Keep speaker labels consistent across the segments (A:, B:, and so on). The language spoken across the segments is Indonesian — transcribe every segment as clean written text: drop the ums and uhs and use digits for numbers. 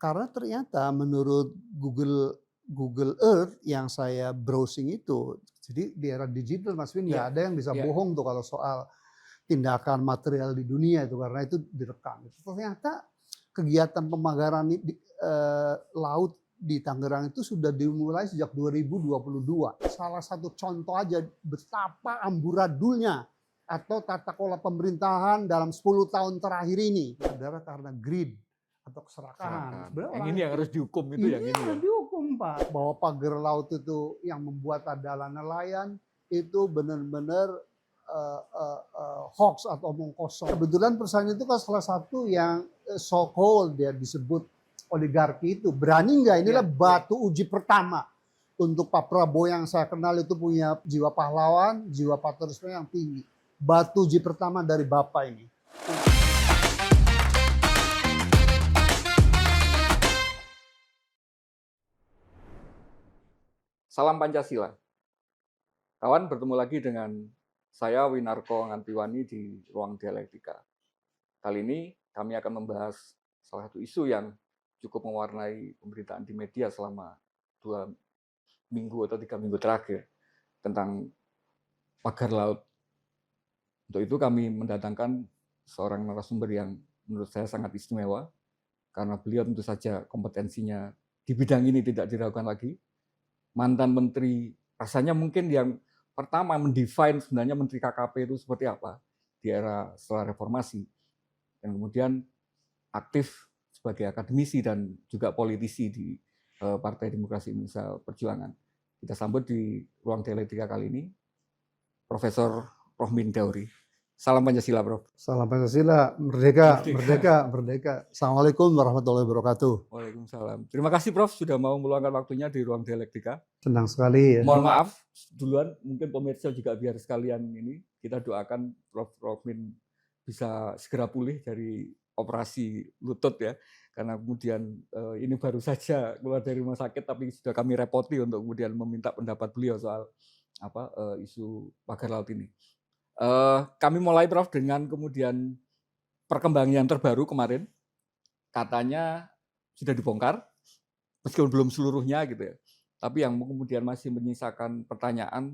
A: Karena ternyata menurut Google Earth yang saya browsing itu, jadi di era digital Mas Win
B: Iya,
A: nggak ada yang bisa
B: iya.
A: bohong tuh kalau soal tindakan material di dunia itu karena itu direkam. Ternyata kegiatan pemagaran laut di Tangerang itu sudah dimulai sejak 2022. Salah satu contoh aja betapa amburadulnya atau tata kelola pemerintahan dalam 10 tahun terakhir ini adalah karena greed atau keserakahan.
B: Serahkan.
A: Sebenarnya
B: Yang
A: orang
B: ini yang harus dihukum itu
A: ini
B: yang ini ya.
A: harus dihukum Pak. Bahwa pagar laut itu yang membuat adalah nelayan itu benar-benar hoax atau omong kosong. Kebetulan perusahaan itu kan salah satu yang so called dia disebut oligarki itu. Berani nggak? Inilah batu uji pertama untuk Pak Prabowo yang saya kenal itu punya jiwa pahlawan, jiwa patriotisme yang tinggi. Batu uji pertama dari Bapak ini.
B: Salam Pancasila. Kawan, bertemu lagi dengan saya Winarko Ngantiwani di Ruang Dialektika. Kali ini kami akan membahas salah satu isu yang cukup mewarnai pemberitaan di media selama 2 minggu atau 3 minggu terakhir tentang pagar laut. Untuk itu kami mendatangkan seorang narasumber yang menurut saya sangat istimewa karena beliau tentu saja kompetensinya di bidang ini tidak diragukan lagi. Mantan menteri, rasanya mungkin yang pertama mendefine sebenarnya menteri KKP itu seperti apa di era setelah reformasi. Dan kemudian aktif sebagai akademisi dan juga politisi di Partai Demokrasi Indonesia Perjuangan. Kita sambut di ruang dialektika kali ini Profesor Rohmin Dauri. Salam Pancasila, Prof.
A: Salam Pancasila, merdeka, merdeka, merdeka. Assalamualaikum warahmatullahi wabarakatuh.
B: Waalaikumsalam. Terima kasih, Prof, sudah mau meluangkan waktunya di ruang dialektika.
A: Senang sekali ya.
B: Mohon maaf duluan, mungkin pemirsa juga biar sekalian ini kita doakan Prof. Rohmin bisa segera pulih dari operasi lutut ya, karena kemudian ini baru saja keluar dari rumah sakit, tapi sudah kami repoti untuk kemudian meminta pendapat beliau soal isu pagar laut ini. Kami mulai, Prof, dengan kemudian perkembangan yang terbaru kemarin, katanya sudah dibongkar, meskipun belum seluruhnya gitu ya. Tapi yang kemudian masih menyisakan pertanyaan,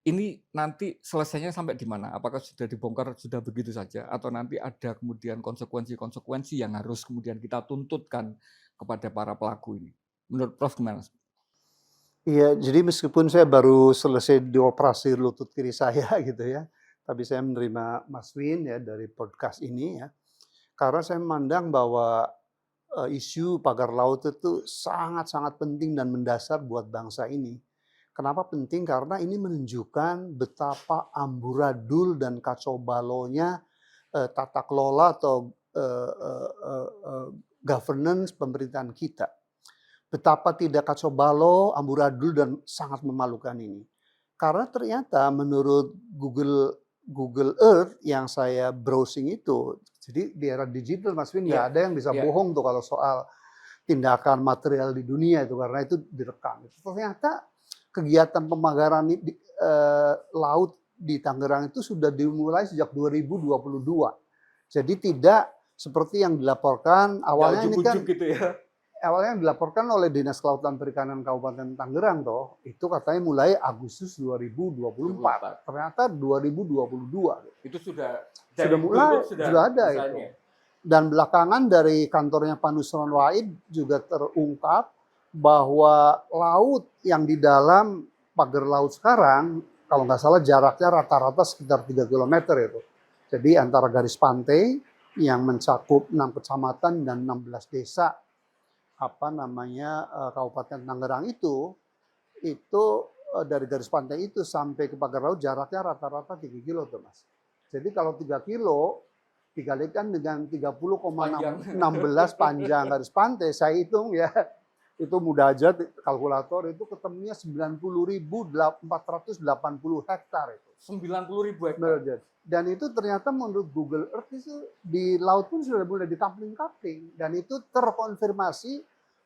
B: ini nanti selesainya sampai di mana? Apakah sudah dibongkar sudah begitu saja? Atau nanti ada kemudian konsekuensi-konsekuensi yang harus kemudian kita tuntutkan kepada para pelaku ini? Menurut Prof gimana?
A: Iya, jadi meskipun saya baru selesai dioperasi lutut kiri saya gitu ya, tapi saya menerima Mas Win ya dari podcast ini ya, karena saya memandang bahwa isu pagar laut itu sangat-sangat penting dan mendasar buat bangsa ini. Kenapa penting? Karena ini menunjukkan betapa amburadul dan kacau balaunya tata kelola atau governance pemerintahan kita. Betapa tidak kacau balau, amburadul dan sangat memalukan ini. Karena ternyata menurut Google Earth yang saya browsing itu, jadi di era digital Mas Win nggak ada yang bisa bohong tuh kalau soal tindakan material di dunia itu karena itu direkam. Ternyata kegiatan pemagaran laut di Tangerang itu sudah dimulai sejak 2022. Jadi tidak seperti yang dilaporkan awalnya ini kan
B: gitu ya.
A: Awalnya yang dilaporkan oleh Dinas Kelautan Perikanan Kabupaten Tangerang toh, itu katanya mulai Agustus 2024. Ternyata 2022.
B: Itu sudah
A: mulai, sudah ada itu. Dan belakangan dari kantornya Pak Nusron Wahid juga terungkap bahwa laut yang di dalam pagar laut sekarang, kalau nggak salah jaraknya rata-rata sekitar 3 km itu. Jadi antara garis pantai yang mencakup 6 kecamatan dan 16 desa Kabupaten Tangerang itu dari garis pantai itu sampai ke pagar laut jaraknya rata-rata 3 kilo tuh Mas. Jadi kalau 3 kilo dikalikan dengan 30,16 panjang garis pantai, saya hitung ya, itu mudah aja kalkulator itu ketemunya 90.480 hektar itu.
B: 90.000 hektar.
A: Dan itu ternyata menurut Google Earth itu di laut pun sudah mulai ditampling-tapling. Dan itu terkonfirmasi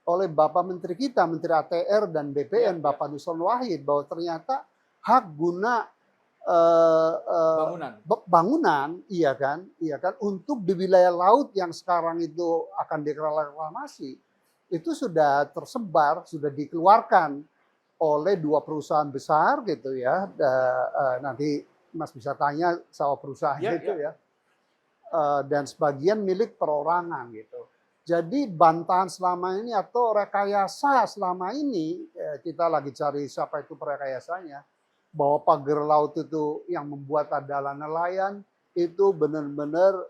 A: oleh Bapak Menteri kita, Menteri ATR dan BPN, Bapak Nusron Wahid, bahwa ternyata hak guna
B: Bangunan.
A: bangunan, iya kan, untuk di wilayah laut yang sekarang itu akan direklamasi, itu sudah tersebar, sudah dikeluarkan oleh 2 perusahaan besar gitu ya. Nanti Mas bisa tanya sama perusahaannya
B: Ya,
A: itu
B: ya.
A: ya. Dan sebagian milik perorangan gitu. Jadi bantahan selama ini atau rekayasa selama ini, kita lagi cari siapa itu perekayasanya, bahwa pagar laut itu yang membuat adalah nelayan, itu benar-benar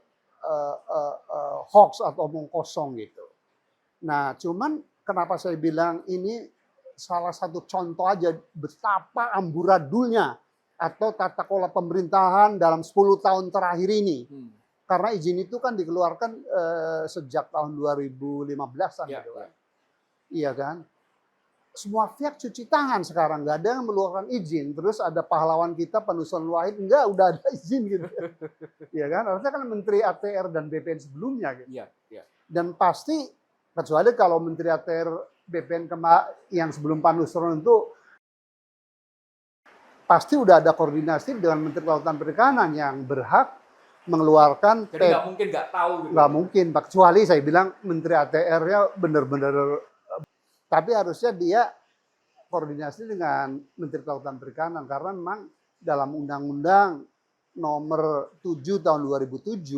A: hoax atau omong kosong gitu. Nah, cuman kenapa saya bilang ini salah satu contoh aja betapa amburadulnya atau tata kelola pemerintahan dalam 10 tahun terakhir ini. Karena izin itu kan dikeluarkan sejak tahun 2015-an
B: Ya,
A: gitu kan.
B: ya.
A: Iya kan? Semua pihak cuci tangan sekarang, nggak ada yang mengeluarkan izin. Terus ada pahlawan kita Panusron Wahid, enggak, udah ada izin gitu. Iya kan? Harusnya kan Menteri ATR dan BPN sebelumnya gitu.
B: Iya, iya.
A: Dan pasti kecuali kalau Menteri ATR BPN yang sebelum Panusron itu pasti udah ada koordinasi dengan Menteri Kelautan Perikanan yang berhak mengeluarkan.
B: Jadi nggak mungkin nggak tahu gitu.
A: Nggak mungkin, kecuali saya bilang Menteri ATR-nya benar-benar, tapi harusnya dia koordinasi dengan Menteri Kelautan Perikanan karena memang dalam Undang-Undang nomor 7 tahun 2007,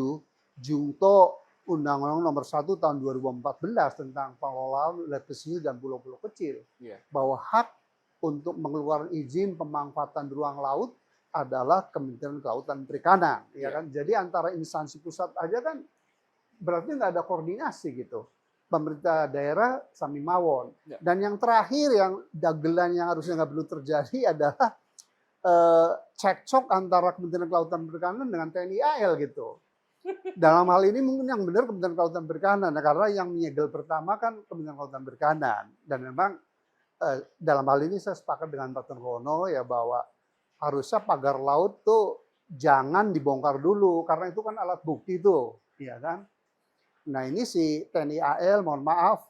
A: Junto Undang-Undang nomor 1 tahun 2014 tentang pengelolaan wilayah pesisir dan pulau-pulau kecil, bahwa hak untuk mengeluarkan izin pemanfaatan ruang laut adalah Kementerian Kelautan Perikanan, ya kan? Jadi antara instansi pusat aja kan berarti nggak ada koordinasi gitu. Pemerintah daerah sami mawon. Dan yang terakhir yang dagelan yang harusnya nggak perlu terjadi adalah cekcok antara Kementerian Kelautan Perikanan dengan TNI AL gitu. Dalam hal ini mungkin yang benar Kementerian Kelautan Perikanan, nah, karena yang menyegel pertama kan Kementerian Kelautan Perikanan. Dan memang dalam hal ini saya sepakat dengan Pak Terkono ya bahwa harusnya pagar laut tuh jangan dibongkar dulu karena itu kan alat bukti tuh, ya kan? Nah ini si TNI AL mohon maaf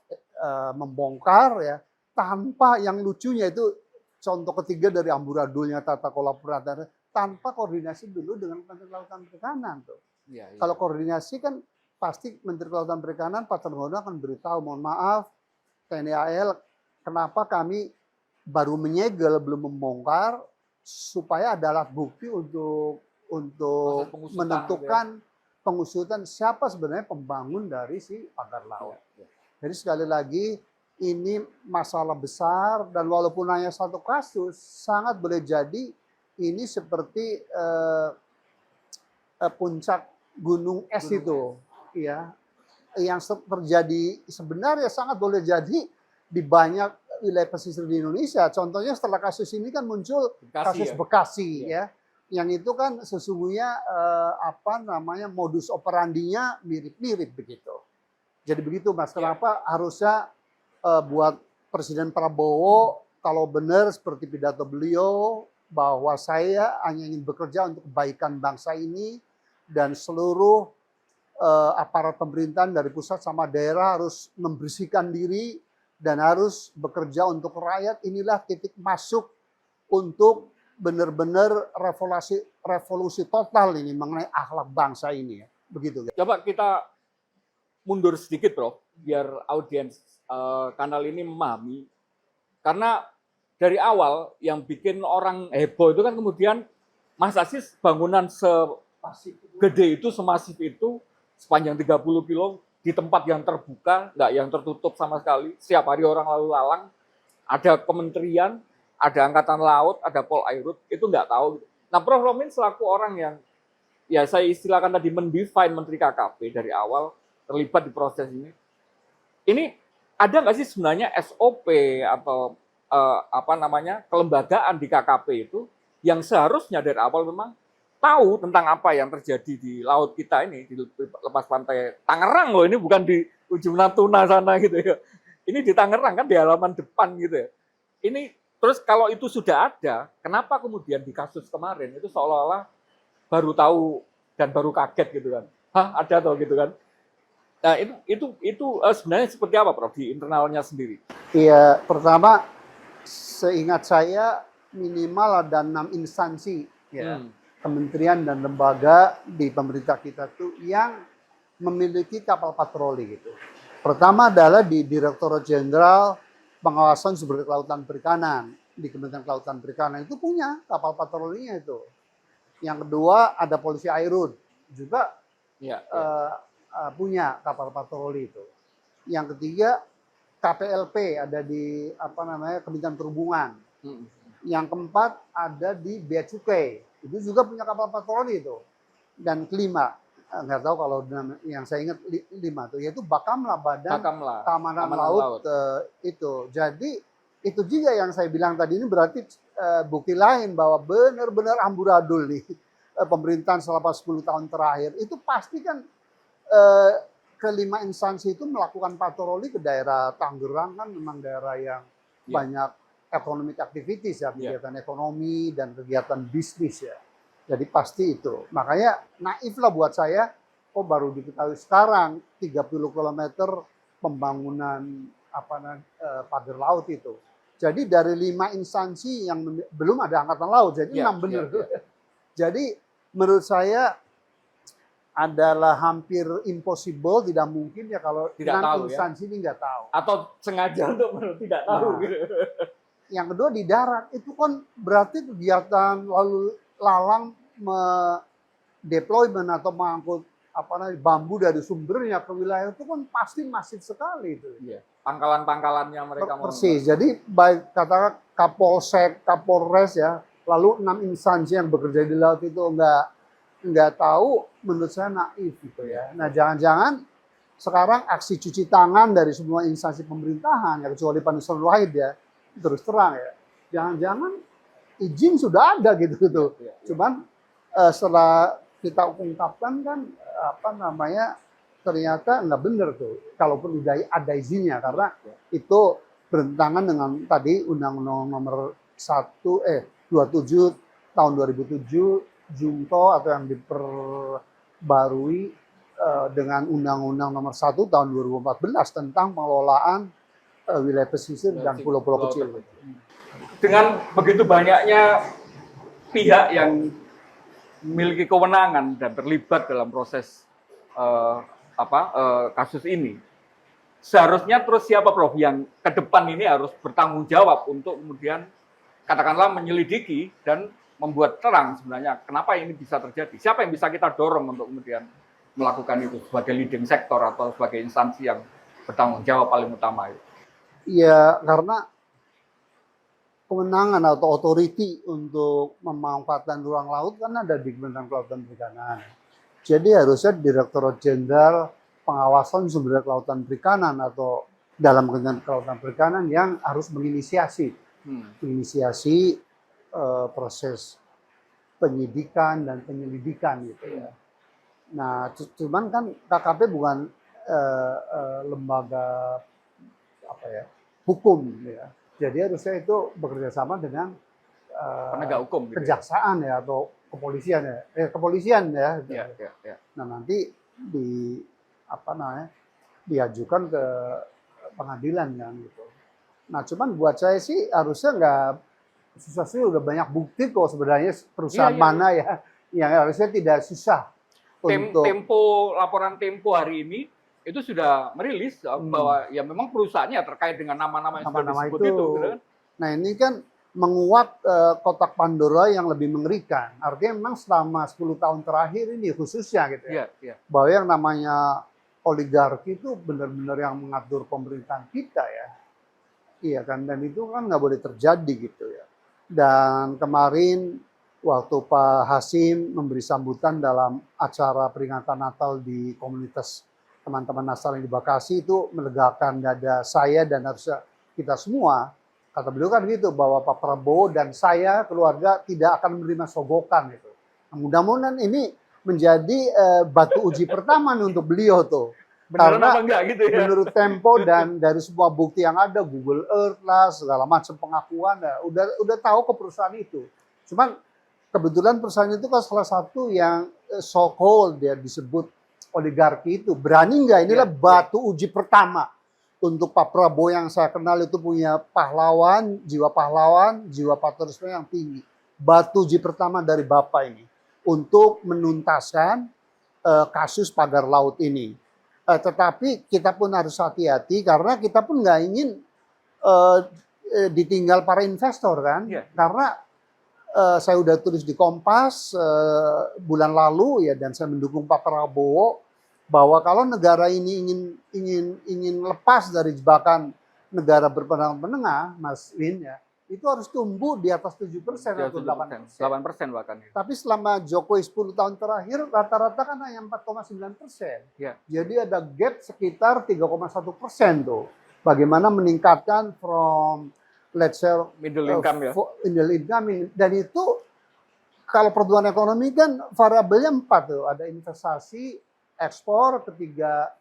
A: membongkar ya tanpa, yang lucunya itu contoh ketiga dari amburadulnya tata kelola perairan, tanpa koordinasi dulu dengan Menteri Kelautan Perikanan tuh. Kalau koordinasi kan pasti Menteri Kelautan Perikanan Pak Terkono akan beritahu, mohon maaf TNI AL kenapa kami baru menyegel belum membongkar, supaya ada alat bukti untuk menentukan pengusutan siapa sebenarnya pembangun dari si pagar laut. Jadi sekali lagi ini masalah besar dan walaupun hanya satu kasus sangat boleh jadi ini seperti puncak gunung es itu, ya, yang terjadi sebenarnya sangat boleh jadi di banyak wilayah pesisir di Indonesia. Contohnya setelah kasus ini kan muncul kasus Bekasi ya. Yang itu kan sesungguhnya modus operandinya mirip-mirip begitu. Jadi begitu Mas, kenapa harusnya buat Presiden Prabowo kalau benar seperti pidato beliau bahwa saya hanya ingin bekerja untuk kebaikan bangsa ini dan seluruh aparat pemerintahan dari pusat sama daerah harus membersihkan diri dan harus bekerja untuk rakyat, inilah titik masuk untuk benar-benar revolusi total ini mengenai akhlak bangsa ini ya. Begitu.
B: Coba kita mundur sedikit Prof, biar audiens kanal ini memahami. Karena dari awal yang bikin orang heboh itu kan kemudian masa sih bangunan segede itu, semasif itu, sepanjang 30 kilo, di tempat yang terbuka, nggak yang tertutup sama sekali. Setiap hari orang lalu lalang, ada kementerian, ada angkatan laut, ada Polairut, itu nggak tahu. Nah, Prof. Romin selaku orang yang, ya saya istilahkan tadi mendefine Menteri KKP dari awal, terlibat di proses ini ada nggak sih sebenarnya SOP atau kelembagaan di KKP itu yang seharusnya dari awal memang tahu tentang apa yang terjadi di laut kita ini, di lepas pantai Tangerang loh, ini bukan di ujung Natuna sana gitu ya. Ini di Tangerang kan, di halaman depan gitu ya. Ini terus kalau itu sudah ada, kenapa kemudian di kasus kemarin itu seolah-olah baru tahu dan baru kaget gitu kan. Hah, ada toh gitu kan. Nah, itu sebenarnya seperti apa Prof di internalnya sendiri?
A: Iya, pertama seingat saya minimal ada 6 instansi ya,
B: Hmm.
A: kementerian dan lembaga di pemerintah kita tuh yang memiliki kapal patroli gitu. Pertama adalah di Direktorat Jenderal Pengawasan Sumber Daya Kelautan Perikanan di Kementerian Kelautan Perikanan itu punya kapal patrolinya itu. Yang kedua ada polisi Airut juga
B: Ya, ya.
A: punya kapal patroli itu. Yang ketiga KPLP ada di Kementerian Perhubungan.
B: Hmm.
A: Yang keempat ada di Bea Cukai, itu juga punya kapal patroli itu. Dan kelima, nggak tahu kalau yang saya ingat lima tuh, yaitu Bakamla, Badan
B: Bakamla,
A: Keamanan Laut itu. Jadi itu juga yang saya bilang tadi, ini berarti bukti lain bahwa benar-benar amburadul nih pemerintahan selama 10 tahun terakhir. Itu pasti kan kelima instansi itu melakukan patroli ke daerah Tangerang, kan memang daerah yang banyak economic activities ya, kegiatan ekonomi dan kegiatan bisnis ya. Jadi pasti itu. Makanya naif lah buat saya, baru diketahui sekarang 30 km pembangunan pagar laut itu. Jadi dari 5 instansi yang belum ada angkatan laut, jadi 6 benar. Jadi menurut saya adalah hampir impossible, tidak mungkin ya kalau instansi ini nggak tahu.
B: Atau sengaja untuk tidak tahu.
A: Nah, yang kedua di darat itu kan berarti kegiatan lalu lalang deployment atau mengangkut bambu dari sumbernya ke wilayah itu kan pasti masif sekali itu.
B: Iya. Pangkalan-pangkalannya mereka
A: persis. Jadi baik katakan Kapolsek, Kapolres ya, lalu 6 instansi yang bekerja di laut itu nggak tahu, menurut saya naif gitu ya. Nah, jangan-jangan sekarang aksi cuci tangan dari semua instansi pemerintahan ya, kecuali Pak Nusron Wahid ya, terus terang ya, jangan-jangan izin sudah ada gitu. Cuman setelah kita ungkapkan kan ternyata nggak benar tuh, kalaupun ada izinnya, karena itu bertentangan dengan tadi Undang-Undang Nomor 27 tahun 2007 Junto, atau yang diperbarui dengan Undang-Undang Nomor 1 tahun 2014 tentang pengelolaan wilayah pesisir dan pulau-pulau kecil.
B: Dengan begitu banyaknya pihak yang memiliki kewenangan dan terlibat dalam proses kasus ini, seharusnya terus siapa, Prof, yang ke depan ini harus bertanggung jawab untuk kemudian katakanlah menyelidiki dan membuat terang sebenarnya kenapa ini bisa terjadi. Siapa yang bisa kita dorong untuk kemudian melakukan itu sebagai leading sektor atau sebagai instansi yang bertanggung jawab paling utama itu?
A: Iya, karena kewenangan atau otoriti untuk memanfaatkan ruang laut kan ada di Kementerian Kelautan Perikanan. Jadi harusnya Direktorat Jenderal Pengawasan Sumber Daya Kelautan Perikanan atau dalam Kementerian Kelautan Perikanan yang harus menginisiasi proses penyidikan dan penyelidikan gitu ya. Nah, cuman kan KKP bukan lembaga hukum ya. Jadi harusnya itu bekerja sama dengan
B: penegak hukum,
A: kejaksaan ya, atau kepolisian ya. Kepolisian ya. Nah, nanti diajukan ke pengadilan kan gitu. Nah, cuman buat saya sih harusnya nggak susah sih, udah banyak bukti kok sebenarnya perusahaan mana ya yang harusnya tidak susah.
B: Laporan Tempo hari ini itu sudah merilis bahwa ya memang perusahaannya terkait dengan nama-nama yang sudah disebut itu. Gitu kan?
A: Nah, ini kan menguak kotak Pandora yang lebih mengerikan. Artinya memang selama 10 tahun terakhir ini khususnya gitu ya. Bahwa yang namanya oligarki itu benar-benar yang mengatur pemerintahan kita ya. Iya kan, dan itu kan nggak boleh terjadi gitu ya. Dan kemarin waktu Pak Hasim memberi sambutan dalam acara peringatan Natal di komunitas teman-teman Nasrani yang di Bekasi, itu melegakan dada saya dan harusnya kita semua. Kata beliau kan gitu, bahwa Pak Prabowo dan saya keluarga tidak akan menerima sogokan gitu. Nah, mudah-mudahan ini menjadi batu uji pertama nih untuk beliau tuh.
B: Beneran
A: karena
B: apa enggak gitu ya?
A: Menurut Tempo dan dari semua bukti yang ada, Google Earth lah, segala macam pengakuan, udah tahu ke perusahaan itu. Cuman kebetulan perusahaan itu kan salah satu yang so-called dia disebut oligarki itu. Berani nggak? Inilah batu uji pertama untuk Pak Prabowo yang saya kenal itu punya jiwa pahlawan, jiwa patriotisme yang tinggi. batu uji pertama dari Bapak ini untuk menuntaskan kasus pagar laut ini. Tetapi kita pun harus hati-hati karena kita pun nggak ingin ditinggal para investor kan, karena saya udah tulis di Kompas bulan lalu ya, dan saya mendukung Pak Prabowo bahwa kalau negara ini ingin lepas dari jebakan negara berpendapatan menengah, Mas Win ya, itu harus tumbuh di atas 7% atau 8%.
B: 8% bahkan.
A: Tapi selama Jokowi 10 tahun terakhir rata-rata kan hanya 4,9%.
B: Ya.
A: Jadi ada gap sekitar 3,1% tuh. Bagaimana meningkatkan from let's say
B: middle income ya.
A: Middle income, dan itu kalau pertumbuhan ekonomi kan variabelnya 4 tuh. Ada investasi, ekspor, ketiga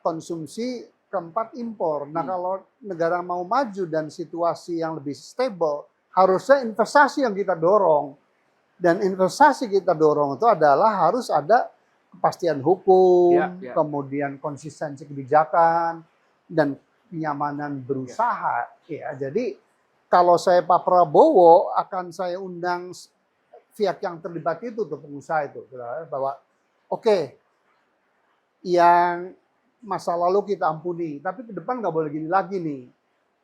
A: konsumsi, keempat impor. Nah, kalau negara mau maju dan situasi yang lebih stable, harusnya investasi yang kita dorong. Dan investasi kita dorong itu adalah harus ada kepastian hukum, kemudian konsistensi kebijakan, dan kenyamanan berusaha. Ya, jadi kalau saya Pak Prabowo, akan saya undang pihak yang terlibat itu, tuh pengusaha itu, bahwa oke, yang masa lalu kita ampuni, tapi ke depan nggak boleh gini lagi nih.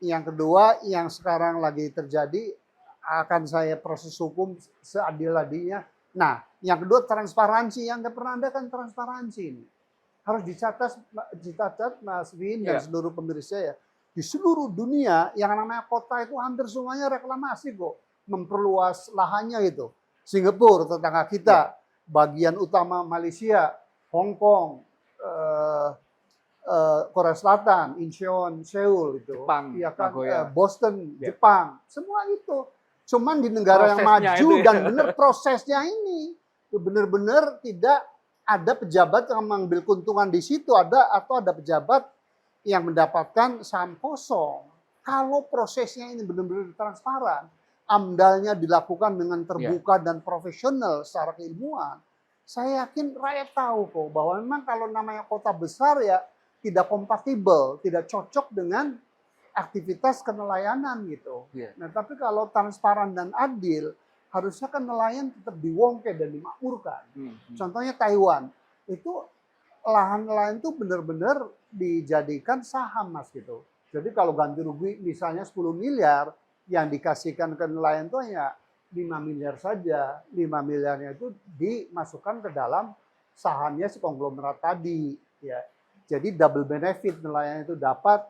A: Yang kedua, yang sekarang lagi terjadi, akan saya proses hukum seadil-adilnya. Nah, yang kedua transparansi, yang nggak pernah ada kan transparansi ini. Harus dicatat Mas Win dan seluruh pemirsa ya. Di seluruh dunia yang namanya kota itu hampir semuanya reklamasi kok. Memperluas lahannya itu. Singapura, tetangga kita, bagian utama Malaysia, Hong Kong, Korea Selatan, Incheon, Seoul itu,
B: Jepang,
A: ya kan,
B: Nagoya,
A: Boston, Jepang, semua itu. Cuman di negara yang maju dan benar prosesnya ini, benar-benar tidak ada pejabat yang mengambil keuntungan di situ, atau ada pejabat yang mendapatkan saham kosong. Kalau prosesnya ini benar-benar transparan, AMDAL-nya dilakukan dengan terbuka dan profesional secara keilmuan, saya yakin rakyat tahu kok bahwa memang kalau namanya kota besar ya tidak kompatibel, tidak cocok dengan aktivitas kenelayanan gitu. Nah, tapi kalau transparan dan adil, harusnya kan nelayan tetap diwongke dan dimakmurkan. Contohnya Taiwan, itu lahan nelayan itu benar-benar dijadikan saham, Mas, gitu. Jadi kalau ganti rugi misalnya 10 miliar, yang dikasihkan ke nelayan itu hanya 5 miliar saja. 5 miliarnya itu dimasukkan ke dalam sahamnya si konglomerat tadi. Ya. Jadi double benefit nelayan itu dapat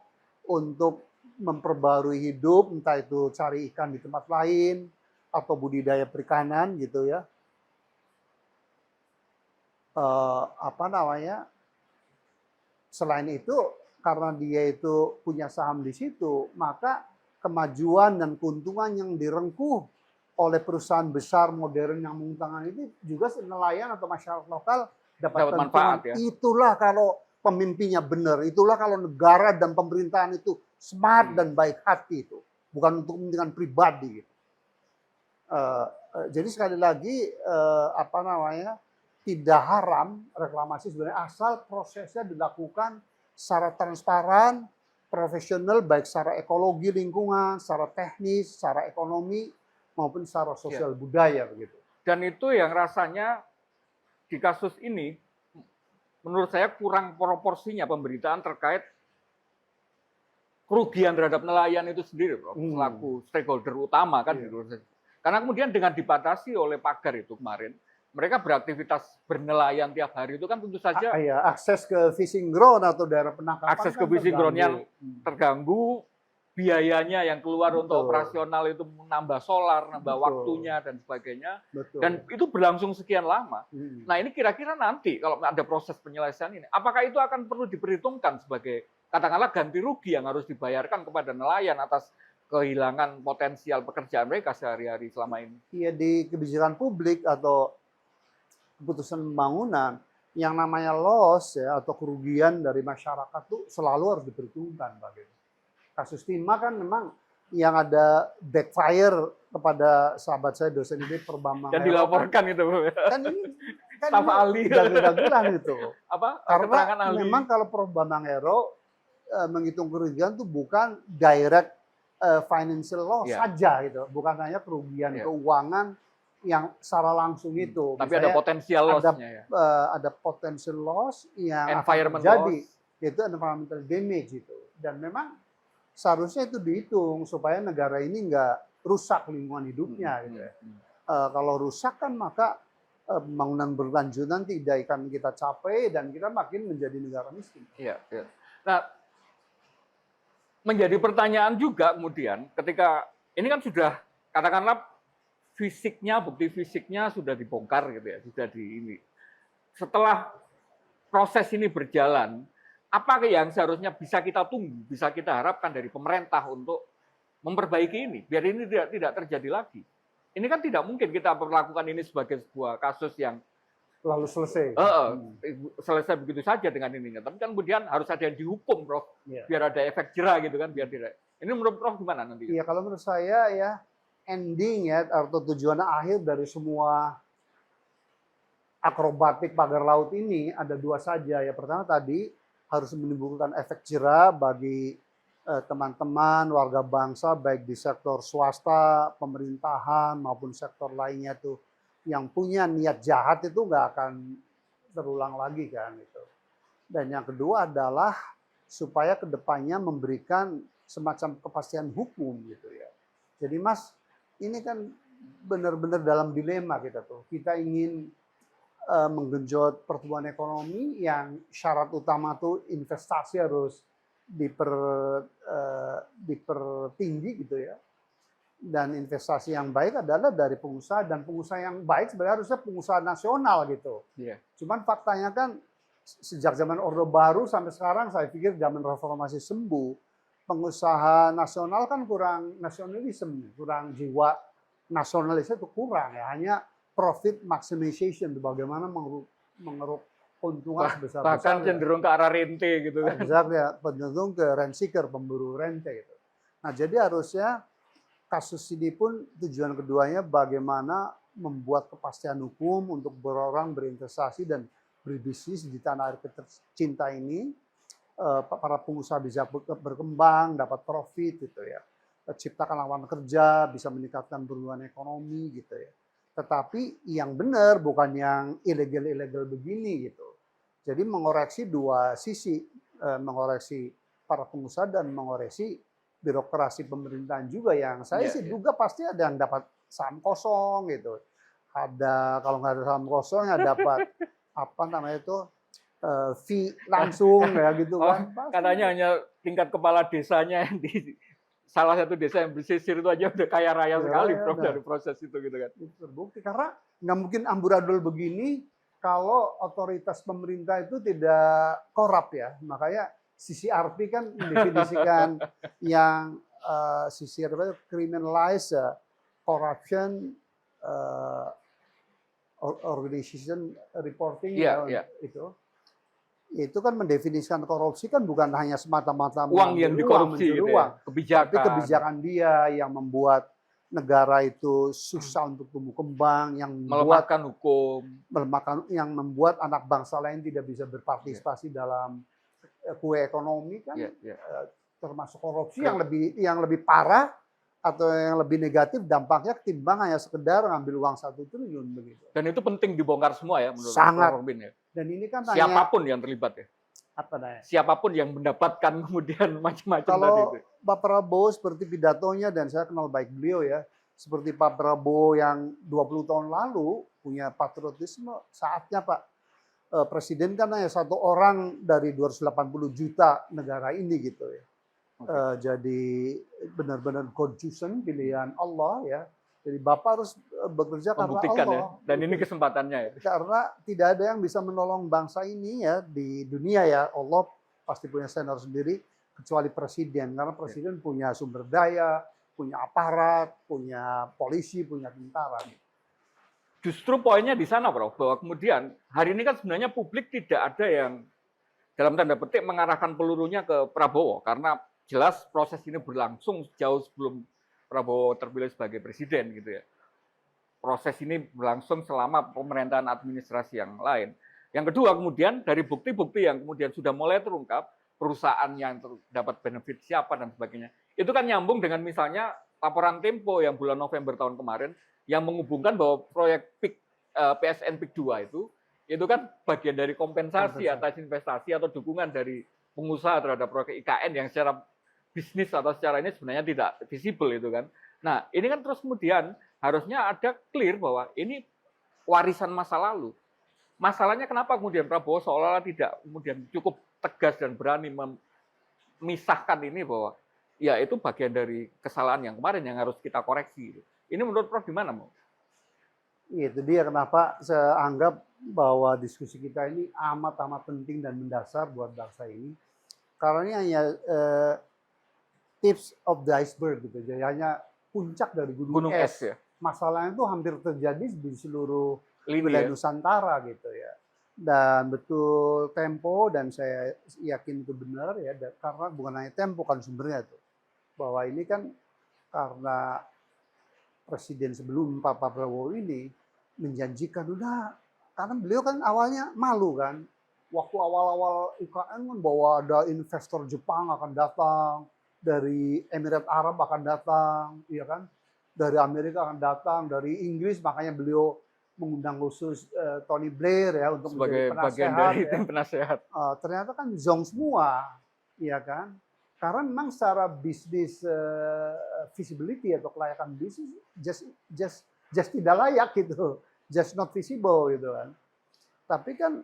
A: untuk memperbarui hidup, entah itu cari ikan di tempat lain, atau budidaya perikanan gitu ya. Selain itu, karena dia itu punya saham di situ, maka kemajuan dan keuntungan yang direngkuh oleh perusahaan besar modern yang menguntungkan itu juga nelayan atau masyarakat lokal dapat manfaat. Ya? Itulah kalau pemimpinnya benar, itulah kalau negara dan pemerintahan itu smart dan baik hati itu, bukan untuk kepentingan pribadi. Jadi sekali lagi tidak haram reklamasi sebenarnya asal prosesnya dilakukan secara transparan, profesional, baik secara ekologi lingkungan, secara teknis, secara ekonomi maupun secara sosial budaya begitu.
B: Dan itu yang rasanya di kasus ini menurut saya kurang proporsinya pemberitaan terkait kerugian terhadap nelayan itu sendiri, Prof, selaku stakeholder utama kan. Karena kemudian dengan dibatasi oleh pagar itu kemarin, mereka beraktivitas bernelayan tiap hari itu kan tentu saja
A: akses ke fishing ground atau daerah penangkapan,
B: akses ke fishing ground-nya terganggu, biayanya yang keluar untuk operasional itu menambah solar, nambah waktunya dan sebagainya. Dan itu berlangsung sekian lama. Nah, ini kira-kira nanti kalau ada proses penyelesaian ini, apakah itu akan perlu diperhitungkan sebagai katakanlah ganti rugi yang harus dibayarkan kepada nelayan atas kehilangan potensial pekerjaan mereka sehari-hari selama ini?
A: Iya, di kebijakan publik atau keputusan pembangunan, yang namanya loss ya atau kerugian dari masyarakat itu selalu harus diperhitungkan. Kasus Timah kan memang yang ada backfire kepada sahabat saya dosen ini Perbambang
B: dan dilaporkan itu
A: kan ini
B: staf ahli
A: dagelan itu
B: karena
A: memang kalau Perbambang Hero menghitung kerugian itu bukan direct financial loss
B: Iya.
A: saja gitu, bukan hanya kerugian
B: Iya.
A: keuangan yang secara langsung itu.
B: Tapi ada
A: Misalnya
B: potensial loss-nya ya.
A: ada potential loss yang akan
B: Environment
A: terjadi,
B: loss.
A: yaitu environmental damage itu. Dan memang seharusnya itu dihitung supaya negara ini nggak rusak lingkungan hidupnya gitu ya. Kalau rusak kan maka pembangunan berkelanjutan tidak akan kita capai dan kita makin menjadi negara miskin.
B: Iya, iya. Nah, menjadi pertanyaan juga kemudian ketika ini kan sudah katakanlah fisiknya, bukti fisiknya sudah dibongkar gitu ya, sudah di ini. Setelah proses ini berjalan, apa yang seharusnya bisa kita tunggu, bisa kita harapkan dari pemerintah untuk memperbaiki ini, biar ini tidak terjadi lagi. Ini kan tidak mungkin kita perlakukan ini sebagai sebuah kasus yang
A: lalu selesai.
B: Selesai begitu saja dengan ininya. Tapi kan kemudian harus ada yang dihukum, Prof.
A: Yeah.
B: Biar ada efek jerah gitu kan, biar tidak. Ini menurut Prof gimana nanti?
A: Iya, kalau menurut saya ya ending ya atau tujuan akhir dari semua akrobatik pagar laut ini ada dua saja. Ya pertama tadi harus menimbulkan efek jerah bagi teman-teman warga bangsa baik di sektor swasta, pemerintahan maupun sektor lainnya tuh yang punya niat jahat itu nggak akan terulang lagi kan itu. Dan yang kedua adalah supaya kedepannya memberikan semacam kepastian hukum gitu ya. Jadi Mas, ini kan benar-benar dalam dilema kita tuh. Kita ingin menggenjot pertumbuhan ekonomi yang syarat utama tuh investasi harus dipertinggi gitu ya. Dan investasi yang baik adalah dari pengusaha, dan pengusaha yang baik sebenarnya harusnya pengusaha nasional gitu.
B: Yeah.
A: Cuman faktanya kan sejak zaman Orde Baru sampai sekarang saya pikir zaman reformasi sembuh, pengusaha nasional kan kurang nasionalisme, kurang jiwa nasionalisme itu kurang ya, hanya profit maximization, bagaimana mengeruk keuntungan sebesar-besar.
B: Bahkan cenderung ke arah rente gitu kan.
A: Exactly, ya, cenderung ke rent seeker, pemburu rente gitu. Nah, jadi harusnya kasus ini pun tujuan keduanya bagaimana membuat kepastian hukum untuk berorang berinvestasi dan berbisnis di tanah air tercinta ini. Para pengusaha bisa berkembang, dapat profit gitu ya. Ciptakan lapangan kerja, bisa meningkatkan pertumbuhan ekonomi gitu ya. Tetapi yang benar bukan yang ilegal-ilegal begini gitu. Jadi mengoreksi dua sisi, mengoreksi para pengusaha dan mengoreksi birokrasi pemerintahan juga yang saya sih duga pasti ada yang dapat saham kosong gitu. Ada, kalau nggak ada saham kosong ya dapat apa namanya itu fee langsung ya gitu kan.
B: Katanya hanya tingkat kepala desanya yang di salah satu desa yang bersisir itu aja udah kaya raya sekali, Prof, dari proses itu gitu kan. Itu
A: terbukti karena nggak mungkin amburadul begini kalau otoritas pemerintah itu tidak korup ya. Makanya CCRP kan mendefinisikan yang CCRP criminalize corruption organization reporting itu kan mendefinisikan korupsi kan bukan hanya semata-mata
B: uang yang dikorupsi gitu ya, kebijakan.
A: Tapi kebijakan dia yang membuat negara itu susah untuk tumbuh kembang, yang
B: melemahkan hukum,
A: yang membuat anak bangsa lain tidak bisa berpartisipasi dalam kue ekonomi kan, termasuk korupsi yang lebih parah atau yang lebih negatif dampaknya ketimbang hanya sekedar ngambil uang 1 triliun begitu.
B: Dan itu penting dibongkar semua ya menurut
A: Sangat.
B: Robin ya.
A: Dan ini kan
B: siapapun yang terlibat ya.
A: Apa namanya?
B: Siapapun yang mendapatkan kemudian macam-macam
A: tadi itu.
B: Kalau
A: Pak Prabowo seperti pidatonya, dan saya kenal baik beliau ya, seperti Pak Prabowo yang 20 tahun lalu punya patriotisme, saatnya Pak Presiden kan hanya 1 orang dari 280 juta negara ini gitu ya. Jadi benar-benar conjunction pilihan Allah ya. Jadi Bapak harus bekerja karena Allah.
B: Ya. Dan ini kesempatannya ya.
A: Karena tidak ada yang bisa menolong bangsa ini ya di dunia ya. Allah pasti punya senior sendiri kecuali presiden. Karena presiden punya sumber daya, punya aparat, punya polisi, punya tentara.
B: Justru poinnya di sana, Prof, bahwa kemudian hari ini kan sebenarnya publik tidak ada yang dalam tanda petik mengarahkan pelurunya ke Prabowo karena jelas proses ini berlangsung jauh sebelum Prabowo terpilih sebagai presiden gitu ya. Proses ini berlangsung selama pemerintahan administrasi yang lain. Yang kedua kemudian dari bukti-bukti yang kemudian sudah mulai terungkap perusahaan yang dapat benefit siapa dan sebagainya. Itu kan nyambung dengan misalnya laporan Tempo yang bulan November tahun kemarin yang menghubungkan bahwa proyek PSN PIK 2 itu kan bagian dari kompensasi atas investasi atau dukungan dari pengusaha terhadap proyek IKN yang secara bisnis atau secara ini sebenarnya tidak visible itu kan. Nah, ini kan terus kemudian harusnya ada clear bahwa ini warisan masa lalu. Masalahnya kenapa kemudian Prabowo seolah-olah tidak kemudian cukup tegas dan berani memisahkan ini bahwa ya itu bagian dari kesalahan yang kemarin yang harus kita koreksi. Ini menurut Prof gimana, Mo?
A: Itu dia kenapa saya anggap bahwa diskusi kita ini amat penting dan mendasar buat bangsa ini. Karena ini hanya tips of the iceberg gitu. Jadi hanya puncak dari gunung es.
B: Ya.
A: Masalahnya itu hampir terjadi di seluruh
B: Lini,
A: wilayah
B: ya?
A: Nusantara gitu ya. Dan betul Tempo, dan saya yakin itu benar ya, karena bukan hanya Tempo kan sumbernya itu. Bahwa ini kan karena presiden sebelum Pak Prabowo ini menjanjikan udah, karena beliau kan awalnya malu kan. Waktu awal-awal IKN kan bahwa ada investor Jepang akan datang, dari Emirat Arab akan datang, ya kan? Dari Amerika akan datang, dari Inggris, makanya beliau mengundang khusus Tony Blair ya untuk
B: sebagai
A: menjadi
B: bagian
A: penasehat.
B: dari tim penasehat.
A: Ternyata kan zong semua, ya kan? Karena memang secara bisnis visibility atau kelayakan bisnis just tidak layak gitu, just not visible gitu kan. Tapi kan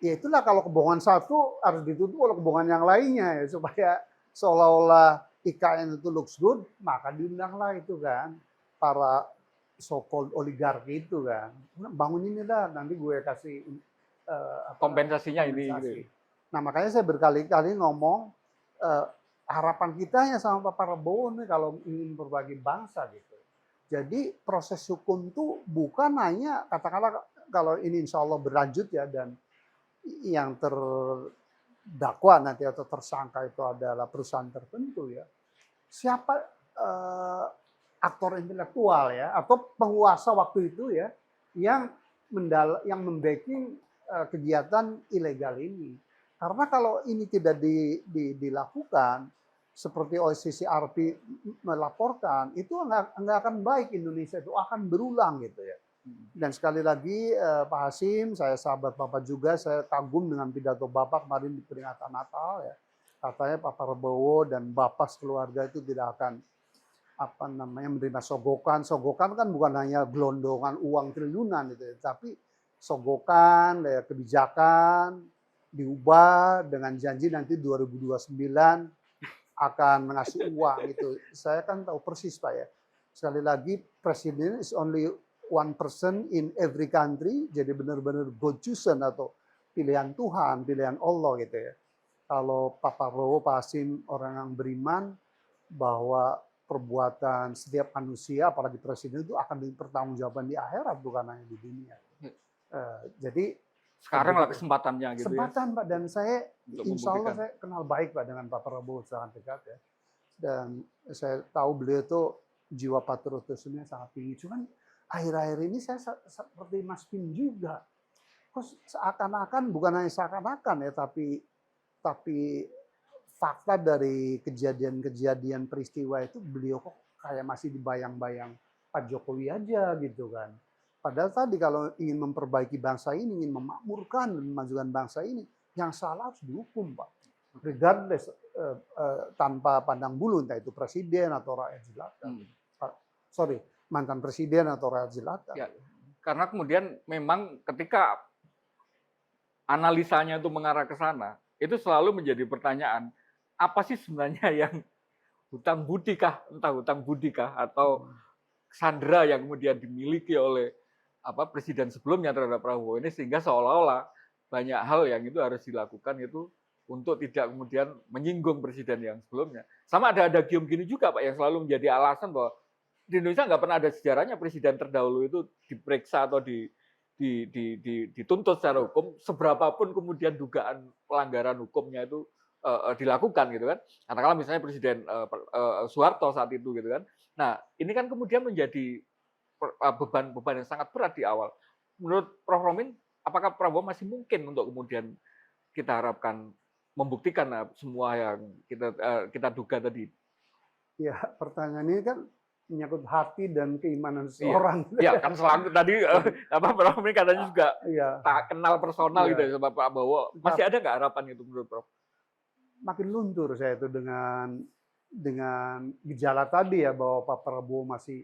A: ya itulah, kalau kebohongan satu harus ditutup oleh kebohongan yang lainnya ya, supaya seolah-olah IKN itu looks good, maka diundanglah itu kan para so-called oligarki itu kan, bangun ini dah, nanti gue kasih
B: kompensasinya
A: kompensasi.
B: ini. Gitu.
A: Nah makanya saya berkali-kali ngomong harapan kita ya sama Pak Prabowo nih kalau ingin berbagi bangsa gitu. Jadi proses hukum itu bukan hanya katakanlah kalau ini insya Allah berlanjut ya, dan yang terdakwa nanti atau tersangka itu adalah perusahaan tertentu ya. Siapa aktor intelektual ya atau penguasa waktu itu ya yang membacking kegiatan ilegal ini. Karena kalau ini tidak dilakukan seperti OCCRP melaporkan, itu nggak akan baik, Indonesia itu akan berulang gitu ya. Dan sekali lagi Pak Hasim, saya sahabat Bapak juga, saya kagum dengan pidato Bapak kemarin di peringatan Natal ya. Katanya Pak Prabowo dan Bapak sekeluarga itu tidak akan menerima sogokan. Sogokan kan bukan hanya gelondongan uang triliunan gitu ya, tapi sogokan, kebijakan diubah dengan janji nanti 2029 akan mengasih uang gitu. Saya kan tahu persis Pak ya. Sekali lagi, presiden is only one person in every country, jadi benar-benar God chosen atau pilihan Tuhan, pilihan Allah gitu ya. Kalau Pak Prabowo, Pak Hasim orang yang beriman bahwa perbuatan setiap manusia, apalagi presiden itu akan dipertanggungjawabkan di akhirat, bukan hanya di dunia. Jadi
B: sekarang lah kesempatannya gitu
A: kesempatan,
B: ya.
A: Pak, dan saya insya Allah
B: membuktikan.
A: saya kenal baik Pak dengan Pak Prabowo sangat dekat ya. Dan saya tahu beliau itu jiwa patriotismenya sangat tinggi. Cuman akhir-akhir ini saya seperti Mas Pin juga. Kok seakan-akan, bukan hanya seakan-akan ya, tapi fakta dari kejadian-kejadian peristiwa itu beliau kok kayak masih dibayang-bayang Pak Jokowi aja gitu kan. Padahal tadi kalau ingin memperbaiki bangsa ini, ingin memakmurkan dan memajukan bangsa ini, yang salah harus dihukum Pak. Regardless, tanpa pandang bulu, entah itu presiden atau rakyat jelata. Sorry, mantan presiden atau rakyat jelata.
B: Ya, karena kemudian memang ketika analisanya itu mengarah ke sana, itu selalu menjadi pertanyaan, apa sih sebenarnya yang hutang budi kah, entah hutang budi kah, atau sandera yang kemudian dimiliki oleh presiden sebelumnya terhadap Prabowo ini, sehingga seolah-olah banyak hal yang itu harus dilakukan itu untuk tidak kemudian menyinggung presiden yang sebelumnya. Sama ada gium gini juga Pak, yang selalu menjadi alasan bahwa di Indonesia nggak pernah ada sejarahnya presiden terdahulu itu diperiksa atau dituntut secara hukum, seberapapun kemudian dugaan pelanggaran hukumnya itu dilakukan gitu kan. Katakanlah misalnya Presiden Soeharto saat itu gitu kan. Nah, ini kan kemudian menjadi beban yang sangat berat di awal. Menurut Prof. Romin, apakah Prabowo masih mungkin untuk kemudian kita harapkan membuktikan semua yang kita duga tadi?
A: Ya, pertanyaan ini kan menyangkut hati dan keimanan
B: Iya,
A: seseorang.
B: iya kan selalu tadi
A: Jadi,
B: Prof ini katanya juga
A: iya,
B: tak kenal personal gitu
A: iya.
B: ya sama Pak Prabowo. Masih ada nggak harapan itu menurut Prof?
A: Makin luntur saya itu dengan gejala tadi ya bahwa Pak Prabowo masih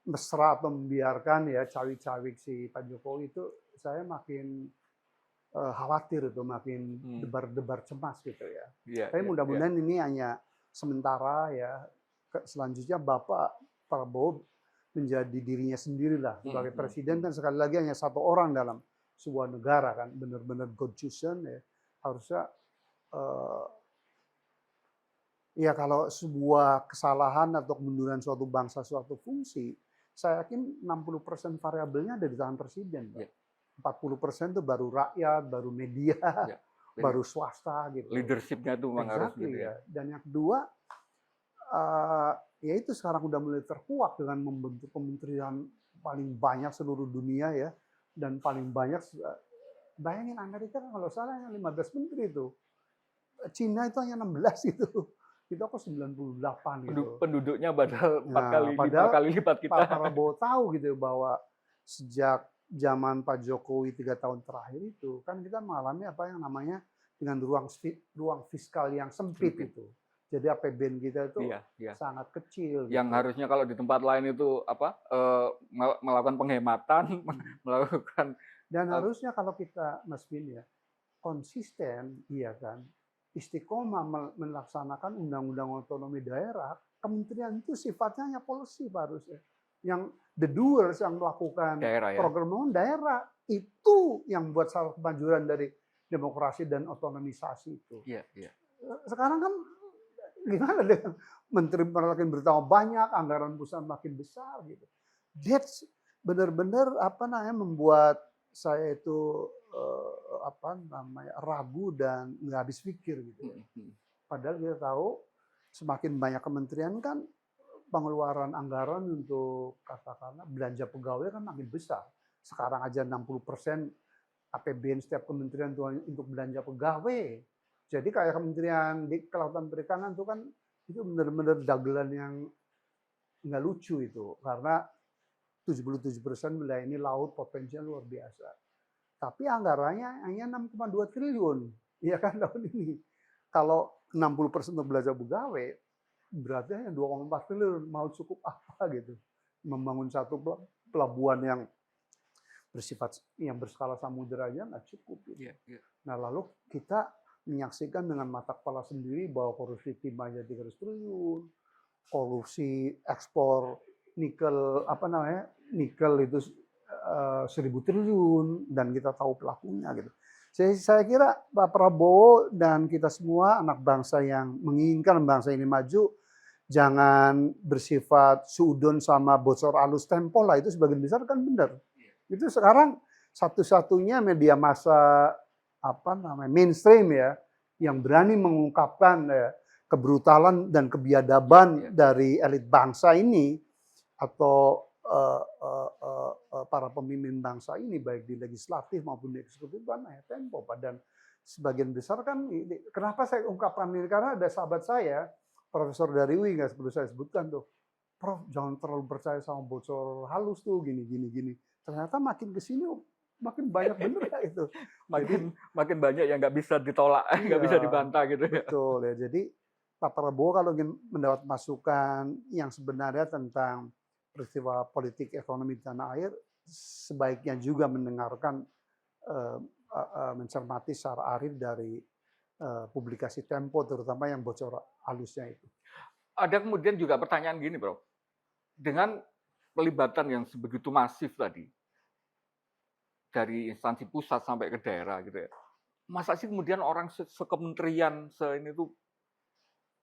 A: mesra atau membiarkan ya cawik-cawik si Pak Jokowi itu, saya makin khawatir itu, makin debar-debar cemas gitu ya.
B: Iya,
A: Tapi
B: iya, iya.
A: mudah-mudahan ini hanya sementara ya. Selanjutnya Bapak Prabowo menjadi dirinya sendirilah sebagai presiden, kan sekali lagi hanya satu orang dalam sebuah negara kan, benar-benar God chosen ya. Harusnya ya kalau sebuah kesalahan atau kemunduran suatu bangsa, suatu fungsi, saya yakin 60% variabelnya ada di tangan presiden, Pak.
B: Iya.
A: 40% itu baru rakyat, baru media,
B: Iya.
A: baru swasta gitu.
B: Leadership-nya itu memang harus gitu
A: Exactly
B: ya.
A: ya. Dan yang kedua, ya itu sekarang udah mulai terkuak dengan membentuk kementerian paling banyak seluruh dunia ya, dan paling banyak, bayangin Amerika kan kalau salah 15 menteri itu, Cina itu hanya 16 gitu, kita kok 98 gitu.
B: Penduduknya padahal 4 kali,
A: Nah,
B: 5
A: padahal
B: kali lipat kita.
A: Pak Prabowo tahu gitu bahwa sejak zaman Pak Jokowi 3 tahun terakhir itu kan kita mengalami apa yang namanya dengan ruang fiskal yang sempit itu. Jadi APBN kita itu
B: Iya, iya.
A: sangat kecil.
B: Yang
A: gitu.
B: harusnya kalau di tempat lain itu melakukan penghematan, melakukan
A: Dan harusnya kalau kita Mas Bin ya konsisten, iya kan, istiqomah melaksanakan undang-undang otonomi daerah, kementerian itu sifatnya hanya policy harusnya. Yang the doers yang melakukan
B: daerah ya.
A: program pembangunan daerah itu yang buat salah kemajuan dari demokrasi dan otonomisasi itu.
B: Iya, iya.
A: Sekarang kan gimana dengan menteri makin bertambah banyak, anggaran pusat makin besar gitu. That's benar-benar apa namanya membuat saya itu apa namanya ragu dan nggak habis pikir gitu. Padahal kita tahu semakin banyak kementerian kan pengeluaran anggaran untuk katakanlah belanja pegawai kan makin besar. Sekarang aja 60% APBN setiap kementerian itu untuk belanja pegawai. Jadi kayak kementerian di kelautan perikanan itu kan itu benar-benar dagelan yang nggak lucu itu karena 77% wilayah ini laut potensial luar biasa. Tapi anggarannya hanya 6,2 triliun, ya kan tahun ini. Kalau 60% untuk belanja pegawai, berarti hanya 2,4 triliun. Mau cukup apa gitu? Membangun satu pelabuhan yang bersifat yang berskala samudera aja nggak cukup. Gitu. Nah lalu kita menyaksikan dengan mata kepala sendiri bahwa korupsi timahnya 300 triliun, korupsi ekspor nikel nikel itu 1.000 triliun dan kita tahu pelakunya gitu. Saya kira Pak Prabowo dan kita semua anak bangsa yang menginginkan bangsa ini maju jangan bersifat suudon sama bocor alus Tempo lah, itu sebagian besar kan benar. Itu sekarang satu-satunya media massa mainstream ya yang berani mengungkapkan kebrutalan dan kebiadaban dari elit bangsa ini atau para pemimpin bangsa ini baik di legislatif maupun di eksekutif kan Tempo. Dan sebagian besar kan kenapa saya ungkapkan ini karena ada sahabat saya Profesor dari UI nggak perlu saya sebutkan tuh, Prof jangan terlalu percaya sama bocor halus tuh gini. Ternyata makin kesini makin banyak bener ya itu.
B: Makin banyak yang nggak bisa ditolak, nggak bisa dibantah gitu ya.
A: Betul ya. Jadi Pak Prabowo kalau ingin mendapat masukan yang sebenarnya tentang peristiwa politik ekonomi di tanah air, sebaiknya juga mendengarkan mencermati secara arif dari publikasi Tempo, terutama yang bocor halusnya itu.
B: Ada kemudian juga pertanyaan gini, Bro. Dengan pelibatan yang sebegitu masif tadi, dari instansi pusat sampai ke daerah gitu ya, masa sih kemudian orang sekementerian ini tuh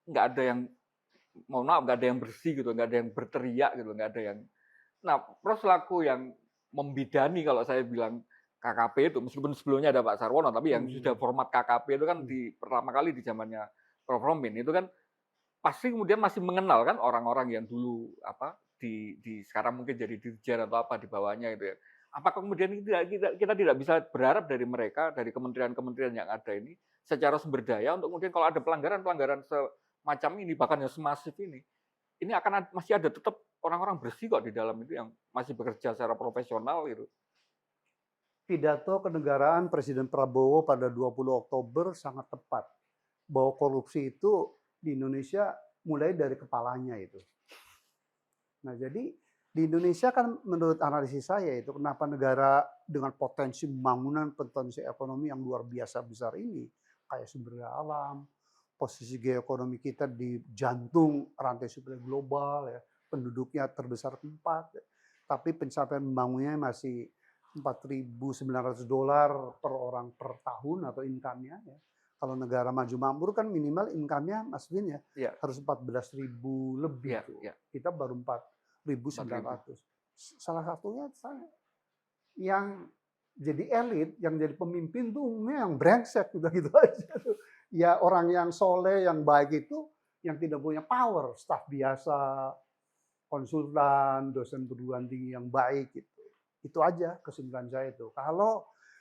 B: nggak ada yang, mohon maaf, nggak ada yang bersih gitu, nggak ada yang berteriak gitu, nggak ada yang. Nah, Prof selaku yang membidani kalau saya bilang KKP itu, meskipun sebelumnya ada Pak Sarwono, tapi yang sudah format KKP itu kan di pertama kali di zamannya Prof Romin itu kan pasti kemudian masih mengenal kan orang-orang yang dulu di sekarang mungkin jadi dirjen atau apa di bawahnya itu ya. Apakah kemudian kita tidak bisa berharap dari mereka, dari kementerian-kementerian yang ada ini secara sumber daya untuk kemudian kalau ada pelanggaran-pelanggaran semacam ini, bahkan yang semasif ini akan masih ada tetap orang-orang bersih kok di dalam itu yang masih bekerja secara profesional gitu.
A: Pidato kenegaraan Presiden Prabowo pada 20 Oktober sangat tepat. Bahwa korupsi itu di Indonesia mulai dari kepalanya itu. Nah, jadi di Indonesia kan menurut analisis saya itu kenapa negara dengan potensi pembangunan, potensi ekonomi yang luar biasa besar ini, kayak sumber daya alam, posisi geoekonomi kita di jantung rantai suplai global, ya, penduduknya terbesar keempat, ya, tapi pencapaian pembangunannya masih $4.900 per orang per tahun atau income-nya. Ya. Kalau negara maju makmur kan minimal income-nya Mas Win ya
B: Iya,
A: harus 14.000 lebih
B: iya,
A: tuh.
B: iya.
A: Kita baru 4.900. Salah satunya yang jadi elit, yang jadi pemimpin tuh umumnya yang brengsek udah gitu aja tuh. Ya orang yang soleh, yang baik itu yang tidak punya power, staf biasa, konsultan, dosen perguruan tinggi yang baik gitu. Itu aja kesimpulan saya itu.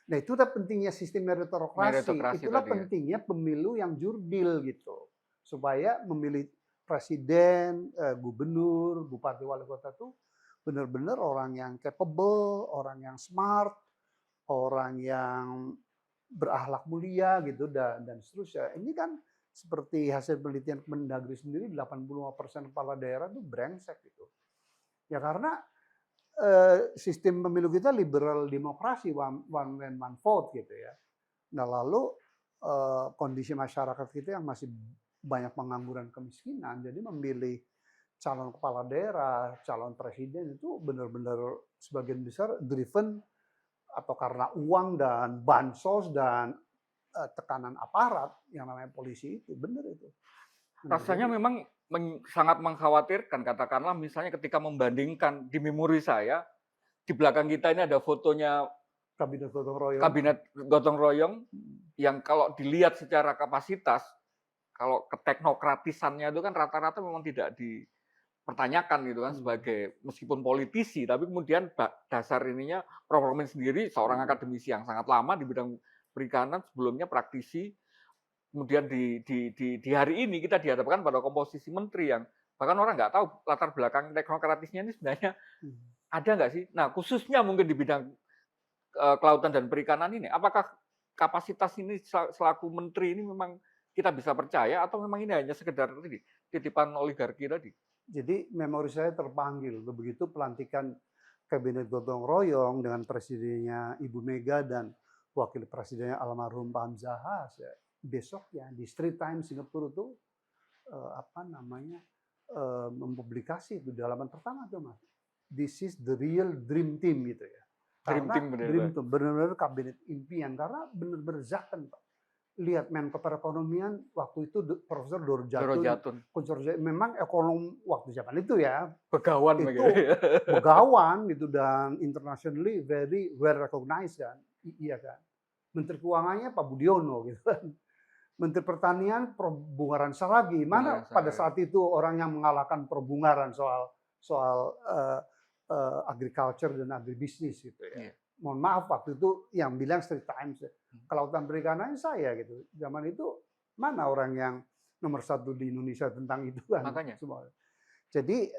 A: Nah itu udah pentingnya sistem meritokrasi.
B: Meritokrasi
A: Itulah
B: tadi ya.
A: pentingnya pemilu yang jurdil gitu. Supaya memilih presiden, gubernur, bupati, wali kota itu benar-benar orang yang capable, orang yang smart, orang yang berakhlak mulia gitu dan seterusnya. Ini kan seperti hasil penelitian Kemendagri sendiri 85% kepala daerah itu brengsek gitu. Ya karena sistem pemilu kita liberal demokrasi one man one vote gitu ya. Nah lalu kondisi masyarakat kita yang masih banyak pengangguran kemiskinan, jadi memilih calon kepala daerah, calon presiden itu benar-benar sebagian besar driven atau karena uang dan bansos dan tekanan aparat yang namanya polisi itu, benar itu. Nah,
B: Rasanya
A: jadi
B: memang sangat mengkhawatirkan, katakanlah misalnya ketika membandingkan di memori saya, di belakang kita ini ada fotonya
A: kabinet gotong royong.
B: kabinet gotong royong yang kalau dilihat secara kapasitas, kalau keteknokratisannya itu kan rata-rata memang tidak dipertanyakan gitu kan sebagai meskipun politisi, tapi kemudian dasar ininya Prof. Romin sendiri seorang akademisi yang sangat lama di bidang perikanan, sebelumnya praktisi. Kemudian di hari ini kita dihadapkan pada komposisi menteri yang bahkan orang nggak tahu latar belakang teknokratisnya ini sebenarnya ada nggak sih? Nah khususnya mungkin di bidang kelautan dan perikanan ini, apakah kapasitas ini selaku menteri ini memang kita bisa percaya atau memang ini hanya sekedar titipan oligarki tadi?
A: Jadi memori saya terpanggil begitu pelantikan kabinet gotong royong dengan presidennya Ibu Mega dan wakil presidennya almarhum Pak Hamzahas. Ya. Besoknya di Straits Times Singapura itu mempublikasi itu di halaman pertama tuh Mas. This is the real dream team gitu ya.
B: Dream
A: Karena
B: team
A: dream
B: benar-benar.
A: team benar-benar kabinet impian karena benar-benar zakon Pak. Lihat Menko Perekonomian waktu itu Profesor Doro
B: Doro
A: Jatun.
B: Jatun.
A: Memang ekonom waktu zaman itu ya
B: Begawan
A: itu
B: begitu.
A: begawan gitu dan internationally very well recognized kan. Iya kan. Menteri Keuangannya Pak Budiono gitu kan. Menteri Pertanian Prof. Saragi. Mana pada saat itu orang yang mengalahkan Prof. soal agriculture dan agribisnis gitu ya.
B: Iya.
A: Mohon maaf waktu itu yang bilang Straits Times ya. Kelautan perikanan saya gitu. Zaman itu mana orang yang nomor satu di Indonesia tentang itu kan.
B: Makanya.
A: Semua. Jadi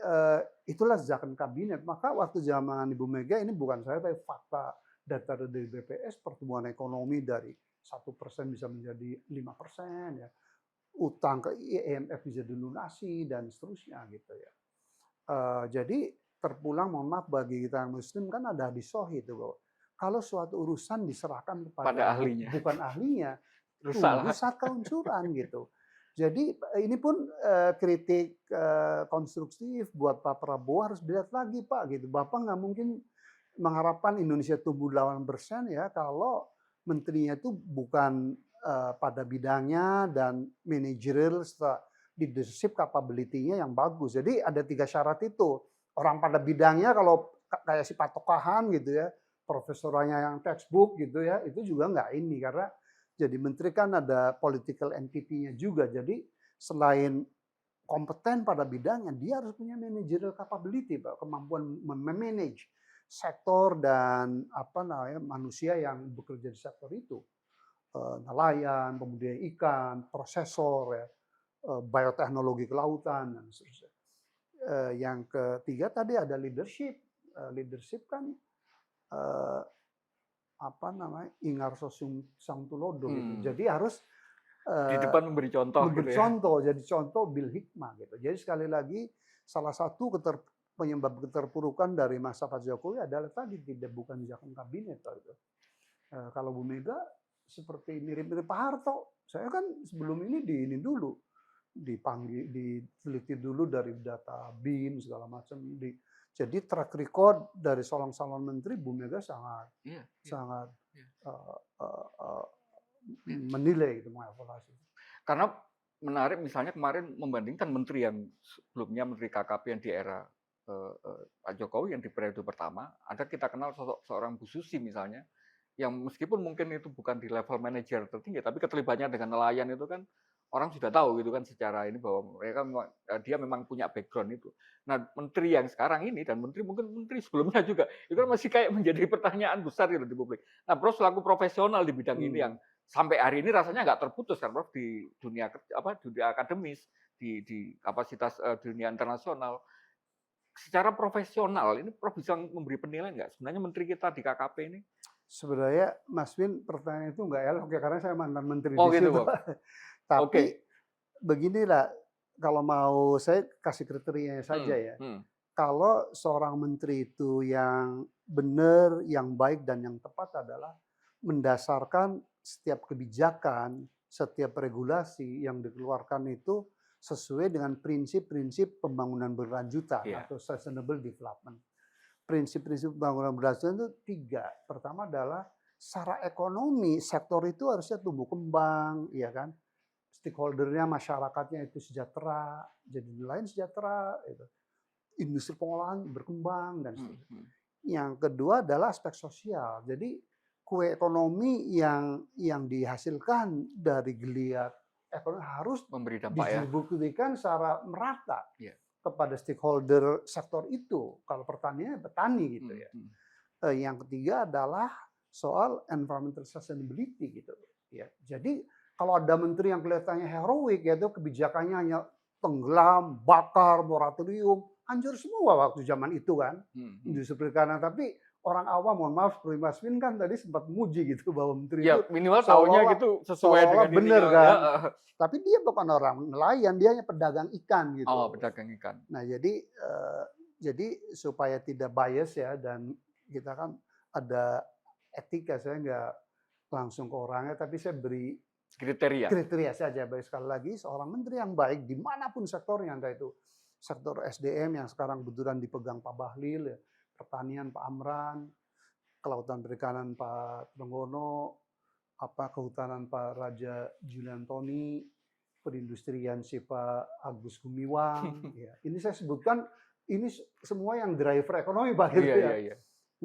A: itulah zakon kabinet. Maka waktu zaman Ibu Mega ini bukan saya tapi fakta data dari BPS pertumbuhan ekonomi dari 1% bisa menjadi 5% ya. Utang ke IMF bisa dilunasi dan seterusnya gitu ya. Jadi terpulang mohon maaf bagi kita yang muslim kan ada hadis sahih itu bahwa kalau suatu urusan diserahkan kepada
B: ahlinya.
A: bukan ahlinya,
B: Rusak
A: tunggu saat keuncuran gitu. Jadi ini pun kritik konstruktif buat Pak Prabowo harus dilihat lagi Pak gitu. Bapak nggak mungkin mengharapkan Indonesia tumbuh 8% ya kalau menterinya itu bukan pada bidangnya dan manajerial leadership capability-nya yang bagus. Jadi ada 3 syarat itu. Orang pada bidangnya kalau kayak si Pak Tokahan gitu ya, profesornya yang textbook gitu ya, itu juga nggak ini karena jadi menteri kan ada political entity-nya juga. Jadi selain kompeten pada bidangnya, dia harus punya managerial capability, Pak, kemampuan memanage sektor dan manusia yang bekerja di sektor itu. nelayan, pembudidaya ikan, prosesor ya, bioteknologi kelautan dan seterusnya. Yang ketiga tadi ada leadership. Leadership kan eh, apa namanya, Ingarso Sang Tulodo gitu.
B: Hmm.
A: Jadi harus
B: Di
A: eh,
B: depan memberi contoh
A: memberi
B: gitu ya.
A: contoh, jadi contoh bil hikmah gitu. Jadi sekali lagi salah satu penyebab keterpurukan dari masa Pak Jokowi adalah tadi tidak bukan kebijakan kabinet gitu. Kalau Bu Mega seperti mirip-mirip Pak Harto. Saya kan sebelum ini dulu dipanggil, diteliti dulu dari data BIN segala macam. Jadi track record dari seorang calon menteri Bu Mega sangat
B: Iya, iya,
A: sangat
B: iya.
A: uh, uh, uh,
B: Iya.
A: menilai itu, mengevaluasi.
B: Karena menarik misalnya kemarin membandingkan menteri yang sebelumnya menteri KKP yang di era Pak Jokowi yang di periode pertama, ada kita kenal sosok seorang Bu Susi misalnya, yang meskipun mungkin itu bukan di level manajer tertinggi, tapi keterlibatannya dengan nelayan itu kan orang sudah tahu gitu kan secara ini bahwa mereka memang, dia memang punya background itu. Nah, menteri yang sekarang ini dan mungkin menteri sebelumnya juga itu kan masih kayak menjadi pertanyaan besar gitu di publik. Nah, Prof selaku profesional di bidang ini yang sampai hari ini rasanya nggak terputus kan Prof di dunia dunia akademis, di kapasitas dunia internasional. Secara profesional ini Prof bisa memberi penilaian nggak sebenarnya menteri kita di KKP ini?
A: Sebenarnya Mas Win pertanyaan itu nggak elok ya karena saya mantan menteri
B: Oh
A: di
B: gitu,
A: situ.
B: Prof.
A: Tapi
B: Oke.
A: beginilah, kalau mau saya kasih kriterianya saja ya. Kalau seorang menteri itu yang benar, yang baik dan yang tepat adalah mendasarkan setiap kebijakan, setiap regulasi yang dikeluarkan itu sesuai dengan prinsip-prinsip pembangunan berkelanjutan atau sustainable development. Prinsip-prinsip pembangunan berkelanjutan itu 3. Pertama adalah secara ekonomi sektor itu harusnya tumbuh kembang, ya kan? Stakeholdernya, masyarakatnya itu sejahtera, jadi nelayan sejahtera, gitu. Industri pengolahan berkembang dan seterusnya. Yang kedua adalah aspek sosial. Jadi kue ekonomi yang dihasilkan dari geliat ekonomi harus
B: Memberi dampak ya.
A: didistribusikan secara merata
B: Iya.
A: kepada stakeholder sektor itu. Kalau pertanian, petani gitu ya. Yang ketiga adalah soal environmental sustainability gitu. Ya. Jadi kalau ada menteri yang kelihatannya heroik, yaitu kebijakannya hanya tenggelam, bakar, moratorium, hancur semua waktu zaman itu kan, industri perikanan. Tapi orang awam, mohon maaf, seperti Mas Win kan tadi sempat muji gitu bahwa menteri
B: Ya
A: itu
B: minimal taunya gitu sesuai dengan
A: benar
B: ininya.
A: kan. Tapi dia bukan orang nelayan, dia hanya pedagang ikan gitu.
B: Oh, pedagang ikan.
A: Nah jadi supaya tidak bias ya, dan kita kan ada etika, saya nggak langsung ke orangnya, tapi saya beri kriteria saja. Baik, sekali lagi seorang menteri yang baik dimanapun sektornya, entah itu sektor SDM yang sekarang kebetulan dipegang Pak Bahlil, ya, pertanian Pak Amran, kelautan perikanan Pak Trenggono, kehutanan Pak Raja Julian Tony, perindustrian si Pak Agus Gumiwang. Ya. Ini saya sebutkan, ini semua yang driver ekonomi Pak. Gitu ya. Iya.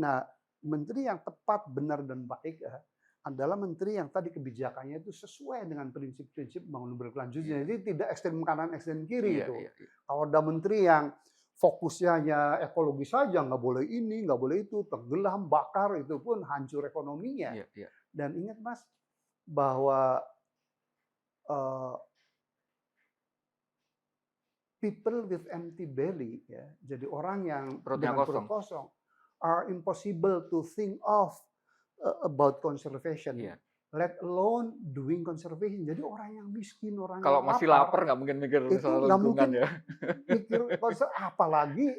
A: Nah, menteri yang tepat, benar dan baik ya, adalah menteri yang tadi kebijakannya itu sesuai dengan prinsip-prinsip pembangunan berkelanjutan. Jadi tidak ekstrem kanan, ekstrem kiri itu. Kalau ada menteri yang fokusnya hanya ekologi saja, nggak boleh ini, nggak boleh itu, tenggelam, bakar, itu pun hancur ekonominya. Dan ingat Mas, bahwa people with empty belly, ya, jadi orang yang dengan perut kosong, are impossible to think of about conservation, let alone doing conservation. Jadi orang yang miskin, orang
B: kalau
A: yang
B: masih lapar nggak mungkin mikir soal lingkungan ya.
A: Mikir apalagi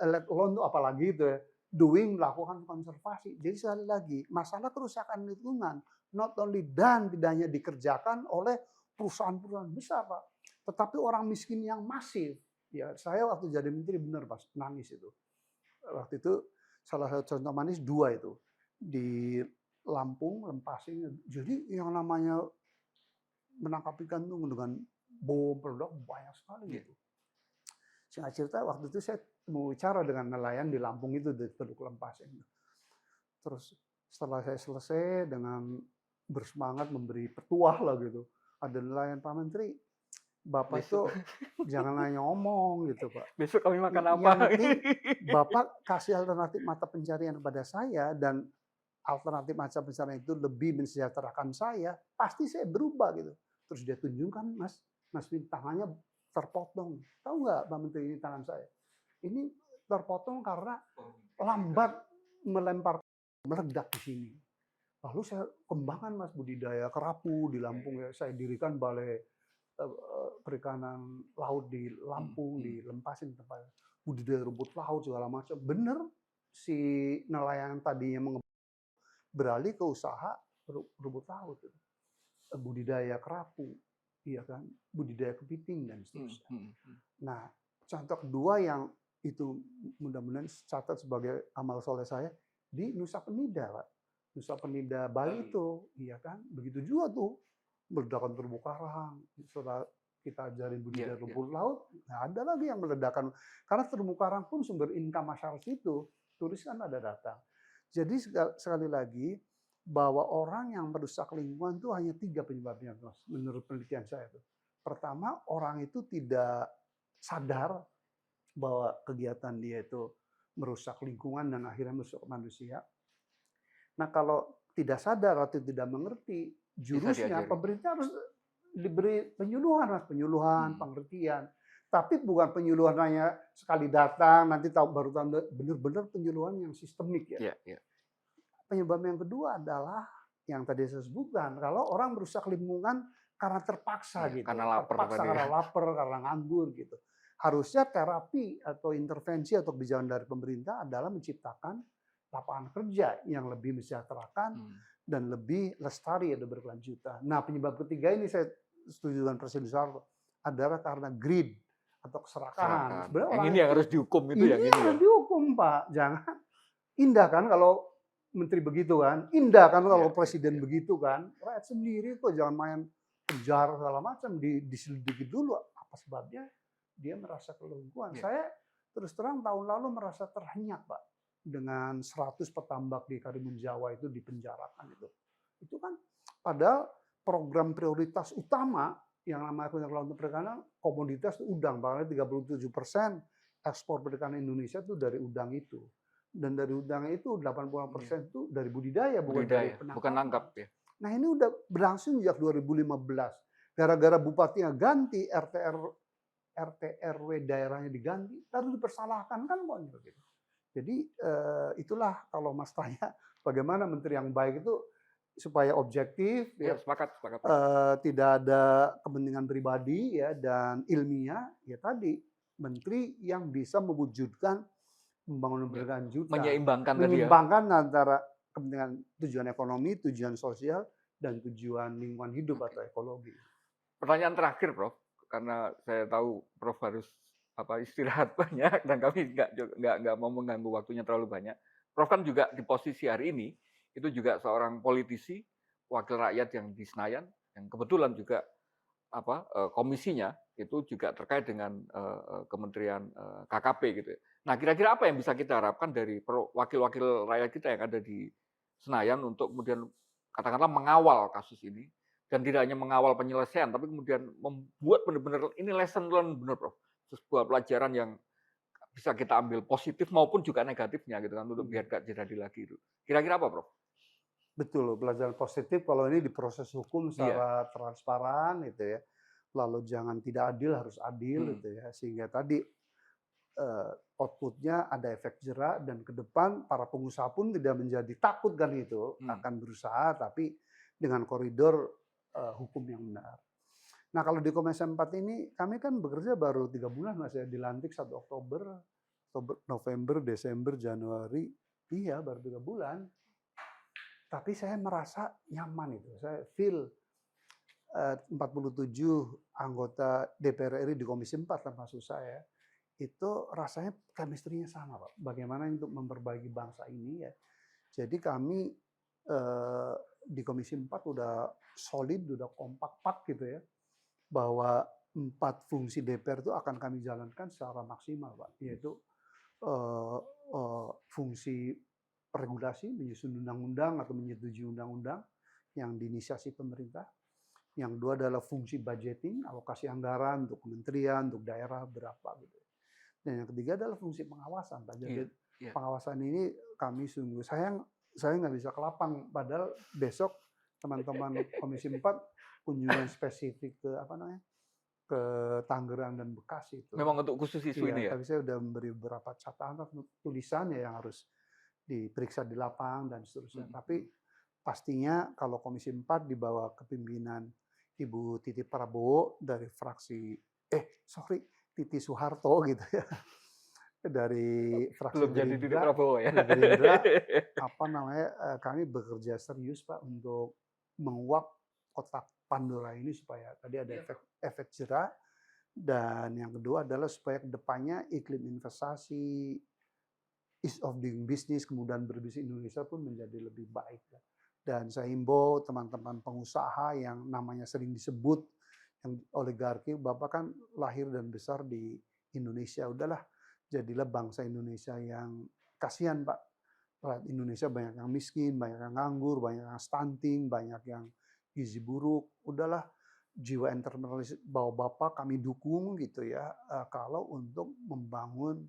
A: let alone apalagi itu ya, melakukan konservasi. Jadi sekali lagi masalah kerusakan lingkungan not only tidak hanya dikerjakan oleh perusahaan-perusahaan besar Pak, tetapi orang miskin yang masif. Ya, saya waktu jadi menteri benar Pak, nangis itu. Waktu itu salah satu contoh manis 2 itu di Lampung, Lempasing. Jadi yang namanya menangkap ikan itu dengan bom produk banyak sekali gitu. Singkat cerita waktu itu saya mau bicara dengan nelayan di Lampung itu di Teluk Lempasing. Terus setelah saya selesai dengan bersemangat memberi petuah lah gitu, ada nelayan, Pak Menteri, Bapak itu jangan hanya ngomong gitu Pak.
B: Besok kami makan apa?
A: Yang penting Bapak kasih alternatif mata pencarian kepada saya, dan alternatif macam misalnya itu lebih mensejahterakan saya, pasti saya berubah gitu. Terus dia tunjukkan, Mas Win, tangannya terpotong. Tahu nggak Pak Menteri, ini tangan saya? Ini terpotong karena lambat melempar, meledak di sini. Lalu saya kembangkan Mas budidaya kerapu di Lampung ya. Saya dirikan balai perikanan laut di Lampung, di Lempasin tempat budidaya rumput laut segala macam. Bener si nelayan tadinya beralih ke usaha rumput laut, budidaya kerapu, iya kan, budidaya kepiting dan seterusnya. Nah, contoh kedua yang itu mudah-mudahan catat sebagai amal soleh saya di Nusa Penida, Pak. Nusa Penida Bali itu, iya kan, begitu juga tuh meledakan terumbu karang. Setelah kita ajarin budidaya rumput laut, nah ada lagi yang meledakan karena terumbu karang pun sumber income masyarakat itu, turis kan ada datang. Jadi sekali lagi bahwa orang yang merusak lingkungan itu hanya 3 penyebabnya, Mas, menurut penelitian saya itu. Pertama, orang itu tidak sadar bahwa kegiatan dia itu merusak lingkungan dan akhirnya merusak manusia. Nah, kalau tidak sadar atau tidak mengerti, jurusnya pemerintah harus diberi penyuluhan, Mas, penyuluhan, pengertian. Tapi bukan penyuluhan hanya sekali datang, nanti baru tahu, benar-benar penyuluhan yang sistemik ya. Penyebab yang kedua adalah yang tadi saya sebutkan, kalau orang merusak lingkungan karena terpaksa gitu,
B: karena lapar
A: terpaksa karena lapar, karena nganggur gitu. Harusnya terapi atau intervensi atau kebijakan dari pemerintah adalah menciptakan lapangan kerja yang lebih mensejahterakan dan lebih lestari dan berkelanjutan. Nah, penyebab ketiga ini saya setuju dengan Presiden Soeharto adalah karena greed atau keserakahan.
B: Sebenarnya yang ini yang harus dihukum itu yang ini
A: harus dihukum, Pak. Jangan indah kan kalau menteri begitu kan, indah kan kalau presiden begitu kan, rakyat sendiri kok jangan main kejar segala macam, diselidiki dulu apa sebabnya dia merasa kelungkuan. Saya terus terang tahun lalu merasa terhenyak, Pak, dengan 100 petambak di Karimun Jawa itu dipenjarakan itu. Itu kan padahal program prioritas utama yang namanya untuk perikanan komoditas itu udang, bahkan 37% ekspor perikanan Indonesia itu dari udang itu. Dan dari udang itu 80% itu dari budidaya, bukan dari penangkapan.
B: Bukan nangkap ya.
A: Nah, ini udah berlangsung sejak 2015. Gara-gara bupatinya ganti, RT RW daerahnya diganti, lalu dipersalahkan kan kok gitu. Jadi itulah kalau Mas tanya bagaimana menteri yang baik itu supaya objektif,
B: sepakat.
A: Tidak ada kepentingan pribadi ya dan ilmiah, ya tadi menteri yang bisa mewujudkan pembangunan berkelanjutan, menyeimbangkan antara kepentingan tujuan ekonomi, tujuan sosial, dan tujuan lingkungan hidup atau ekologi.
B: Pertanyaan terakhir, Prof, karena saya tahu Prof harus istirahat banyak dan kami nggak mau mengganggu waktunya terlalu banyak. Prof kan juga di posisi hari ini itu juga seorang politisi, wakil rakyat yang di Senayan, yang kebetulan juga komisinya itu juga terkait dengan Kementerian KKP gitu. Nah, kira-kira apa yang bisa kita harapkan dari wakil-wakil rakyat kita yang ada di Senayan untuk kemudian katakanlah mengawal kasus ini dan tidak hanya mengawal penyelesaian, tapi kemudian membuat benar-benar ini lesson learned benar, Prof. Sebuah pelajaran yang bisa kita ambil positif maupun juga negatifnya gitu kan untuk biar gak terjadi lagi itu. Kira-kira apa, Prof?
A: Betul, pelajaran positif kalau ini diproses hukum secara transparan gitu ya. Lalu jangan tidak adil, harus adil gitu ya. Sehingga tadi outputnya ada efek jerak dan ke depan para pengusaha pun tidak menjadi takut kan itu, akan berusaha tapi dengan koridor hukum yang benar. Nah, kalau di Komisi 4 ini kami kan bekerja baru 3 bulan, Mas ya, dilantik 1 Oktober, November, Desember, Januari, iya baru 3 bulan. Tapi saya merasa nyaman itu. Saya feel 47 anggota DPR RI di Komisi 4 termasuk saya, itu rasanya chemistry-nya sama, Pak. Bagaimana untuk memperbaiki bangsa ini ya. Jadi kami di Komisi 4 udah solid, udah kompak gitu ya. Bahwa 4 fungsi DPR itu akan kami jalankan secara maksimal, Pak. Yaitu fungsi regulasi, menyusun undang-undang atau menyetujui undang-undang yang diinisiasi pemerintah. Yang kedua adalah fungsi budgeting, alokasi anggaran untuk kementerian, untuk daerah berapa gitu. Dan yang ketiga adalah fungsi pengawasan, Pak. Jadi pengawasan ini kami sungguh sayang saya nggak bisa ke lapang, padahal besok teman-teman Komisi 4 kunjungan spesifik ke apa namanya, ke Tangerang dan Bekasi itu.
B: Memang untuk khusus isu
A: Iya,
B: ini ya?
A: tapi saya udah memberi beberapa catatan tulisannya yang harus diperiksa di lapangan dan seterusnya. Tapi pastinya kalau Komisi 4 di bawah kepemimpinan Ibu Titi Prabowo dari fraksi Titi Soeharto gitu ya. Dari fraksi
B: Belum jadi Titik
A: Gerindra,
B: Prabowo ya?
A: dari Gerindra apa namanya, kami bekerja serius Pak untuk menguak kotak Pandora ini supaya tadi ada efek jera, dan yang kedua adalah supaya kedepannya iklim investasi, ease of doing business, kemudahan berbisnis Indonesia pun menjadi lebih baik. Dan saya himbau teman-teman pengusaha yang namanya sering disebut yang oligarki, Bapak kan lahir dan besar di Indonesia, udahlah jadilah bangsa Indonesia yang kasihan Pak. Rakyat Indonesia banyak yang miskin, banyak yang nganggur, banyak yang stunting, banyak yang gizi buruk. Udahlah jiwa entrepreneurship bawa Bapak kami dukung gitu ya, kalau untuk membangun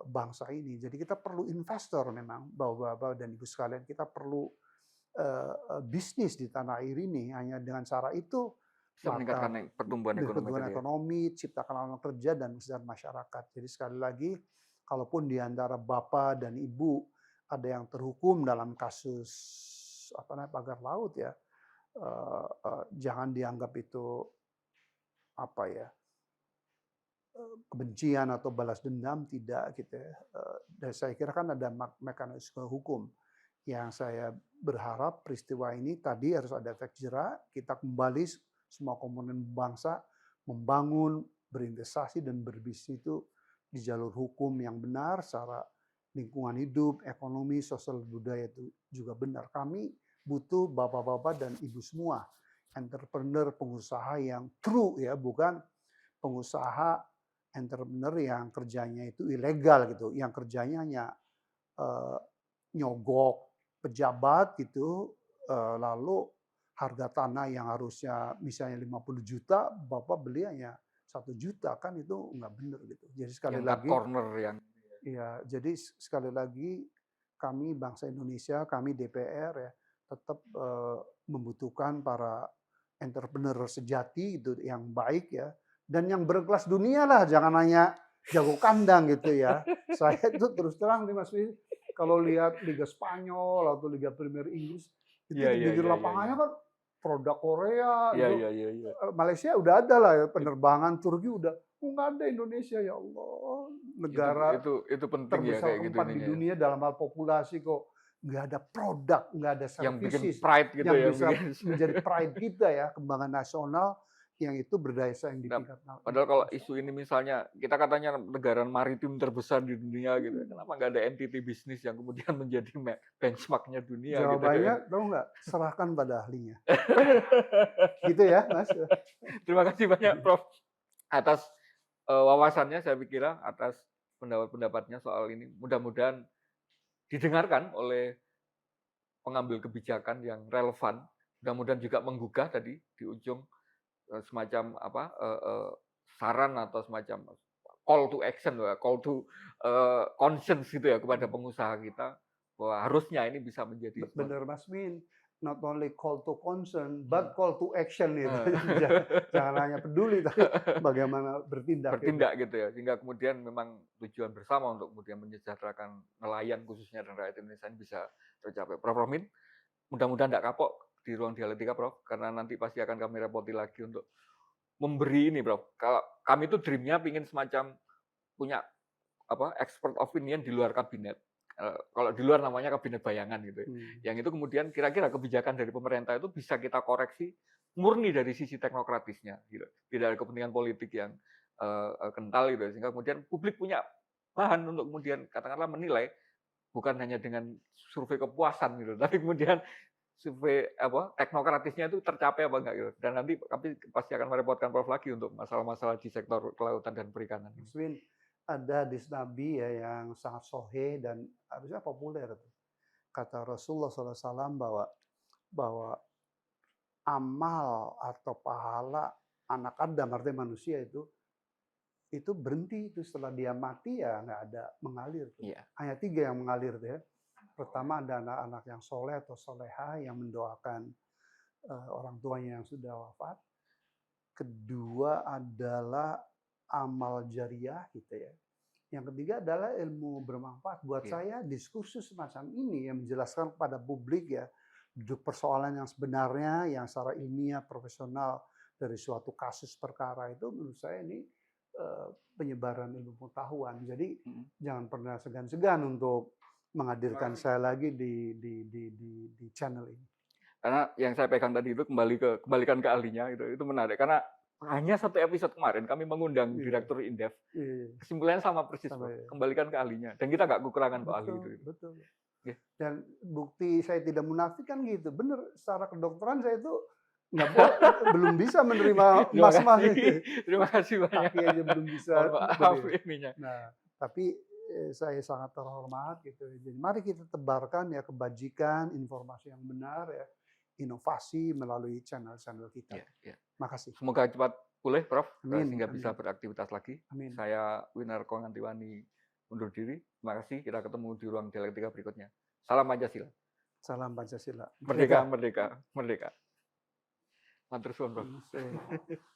A: bangsa ini. Jadi kita perlu investor memang, Bapak dan Ibu sekalian, kita perlu bisnis di tanah air ini. Hanya dengan cara itu
B: Bisa meningkatkan
A: maka
B: pertumbuhan ekonomi
A: pertumbuhan
B: tadi ya?
A: ekonomi, ciptakan lapangan kerja dan kesejahteraan masyarakat. Jadi sekali lagi, kalaupun di antara Bapak dan Ibu ada yang terhukum dalam kasus apa namanya pagar laut ya, jangan dianggap itu apa ya, kebencian atau balas dendam, tidak gitu ya. Dan saya kira kan ada mekanisme hukum. Yang saya berharap peristiwa ini tadi harus ada efek jera, kita kembali semua komponen bangsa membangun, berinvestasi dan berbisnis itu di jalur hukum yang benar, secara lingkungan hidup, ekonomi, sosial, budaya itu juga benar. Kami butuh bapak-bapak dan ibu semua, entrepreneur, pengusaha yang true ya, bukan pengusaha entrepreneur yang kerjanya itu ilegal gitu, yang kerjanya hanya nyogok pejabat gitu, lalu harga tanah yang harusnya misalnya 50 juta, Bapak beli hanya 1 juta, kan itu nggak benar gitu. Jadi sekali
B: Yang cut
A: lagi,
B: corner yang
A: ya, jadi sekali lagi kami bangsa Indonesia, kami DPR ya, tetap membutuhkan para entrepreneur sejati itu yang baik ya, dan yang berkelas dunia lah, jangan hanya jago kandang gitu ya. Saya itu terus terang nih Mas Wi, kalau lihat Liga Spanyol atau Liga Premier Inggris, itu
B: Iya
A: di
B: iya
A: bibir
B: iya iya
A: lapangannya
B: iya.
A: kan produk Korea,
B: Iya
A: itu
B: iya iya iya.
A: Malaysia udah ada lah ya, penerbangan Turki udah, nggak ada Indonesia, ya Allah,
B: Itu
A: negara
B: itu itu penting ya
A: terbesar
B: kayak gitu
A: keempat di
B: ininya ya.
A: dunia dalam hal populasi kok nggak ada produk, nggak ada
B: Yang bikin
A: services
B: pride gitu
A: yang
B: ya,
A: bisa
B: bikin
A: menjadi pride kita ya, kembangan nasional yang itu berdaya saing di
B: Nah,
A: tingkat
B: padahal kalau isu
A: internasional.
B: ini misalnya, kita katanya negara maritim terbesar di dunia gitu ya, kenapa nggak ada entity bisnis yang kemudian menjadi benchmark-nya dunia gitu ya.
A: Jawabannya tahu nggak? Serahkan pada ahlinya. Gitu ya, Mas.
B: Terima kasih banyak Prof atas wawasannya, saya pikir atas pendapat-pendapatnya soal ini. Mudah-mudahan didengarkan oleh pengambil kebijakan yang relevan. Mudah-mudahan juga menggugah tadi di ujung semacam apa saran atau semacam call to action, call to conscience gitu ya kepada pengusaha kita, bahwa harusnya ini bisa menjadi
A: Benar Mas Min, not only call to concern,
B: Hmm.
A: but call to action itu.
B: Eh.
A: Jangan hanya peduli, tapi bagaimana bertindak.
B: bertindak gitu ya, sehingga kemudian memang tujuan bersama untuk kemudian menyejahterakan nelayan khususnya dan rakyat Indonesia ini bisa tercapai. Prof Romin, mudah-mudahan tidak kapok di ruang dialektika Prof, karena nanti pasti akan kami repoti lagi untuk memberi ini Prof. Kalau kami itu dreamnya ingin semacam punya apa expert opinion di luar kabinet. Kalau di luar namanya kabinet bayangan gitu ya. Yang itu kemudian kira-kira kebijakan dari pemerintah itu bisa kita koreksi murni dari sisi teknokratisnya gitu. Tidak ada kepentingan politik yang kental gitu, sehingga kemudian publik punya bahan untuk kemudian katakanlah menilai bukan hanya dengan survei kepuasan gitu, tapi kemudian survei apa teknokratisnya itu tercapai apa enggak gitu. Dan nanti kami pasti akan merepotkan Prof lagi untuk masalah-masalah di sektor kelautan dan perikanan ini.
A: Mas Win, ada hadis Nabi ya yang sangat soheh dan harusnya populer. Kata Rasulullah SAW bahwa amal atau pahala anak Adam, artinya manusia itu berhenti itu setelah dia mati ya nggak ada mengalir tuh.
B: Iya.
A: Hanya 3 yang mengalir tuh ya. Pertama ada anak-anak yang soleh atau soleha yang mendoakan orang tuanya yang sudah wafat. Kedua adalah amal jariah gitu ya. Yang ketiga adalah ilmu bermanfaat. Buat
B: Iya.
A: saya diskursus semacam ini yang menjelaskan kepada publik ya duduk persoalan yang sebenarnya, yang secara ilmiah, profesional dari suatu kasus perkara itu menurut saya ini penyebaran ilmu pengetahuan. Jadi
B: Mhm.
A: jangan pernah segan-segan untuk menghadirkan saya lagi di channel ini.
B: Karena yang saya pegang tadi itu kembalikan ke ahlinya itu menarik karena hanya 1 episode kemarin kami mengundang
A: Iya,
B: direktur Indef,
A: iya,
B: kesimpulannya sama persis, Prof,
A: sampai
B: kembalikan ke ahlinya dan kita nggak kekurangan kok ahli
A: betul,
B: itu.
A: betul.
B: Nggih.
A: Dan bukti saya tidak munafik kan gitu. Bener, secara kedokteran saya itu nggak belum bisa menerima
B: Terima
A: emas-emas
B: kasih
A: itu.
B: terima kasih banyak.
A: Kaki aja belum bisa.
B: Mohon maaf ininya.
A: Nah, tapi saya sangat terhormat gitu. Jadi mari kita tebarkan ya kebajikan, informasi yang benar ya, inovasi melalui channel-channel kita.
B: Iya, iya.
A: Makasih.
B: Semoga cepat pulih, Prof,
A: Amin,
B: sehingga bisa
A: amin,
B: beraktivitas lagi.
A: amin.
B: Saya Winarko Ngantiwani undur diri. Terima kasih. Kita ketemu di ruang dialektika berikutnya. Salam Pancasila.
A: Salam Pancasila.
B: Merdeka, merdeka, merdeka. Matur suwun, Prof.
A: Merdeka.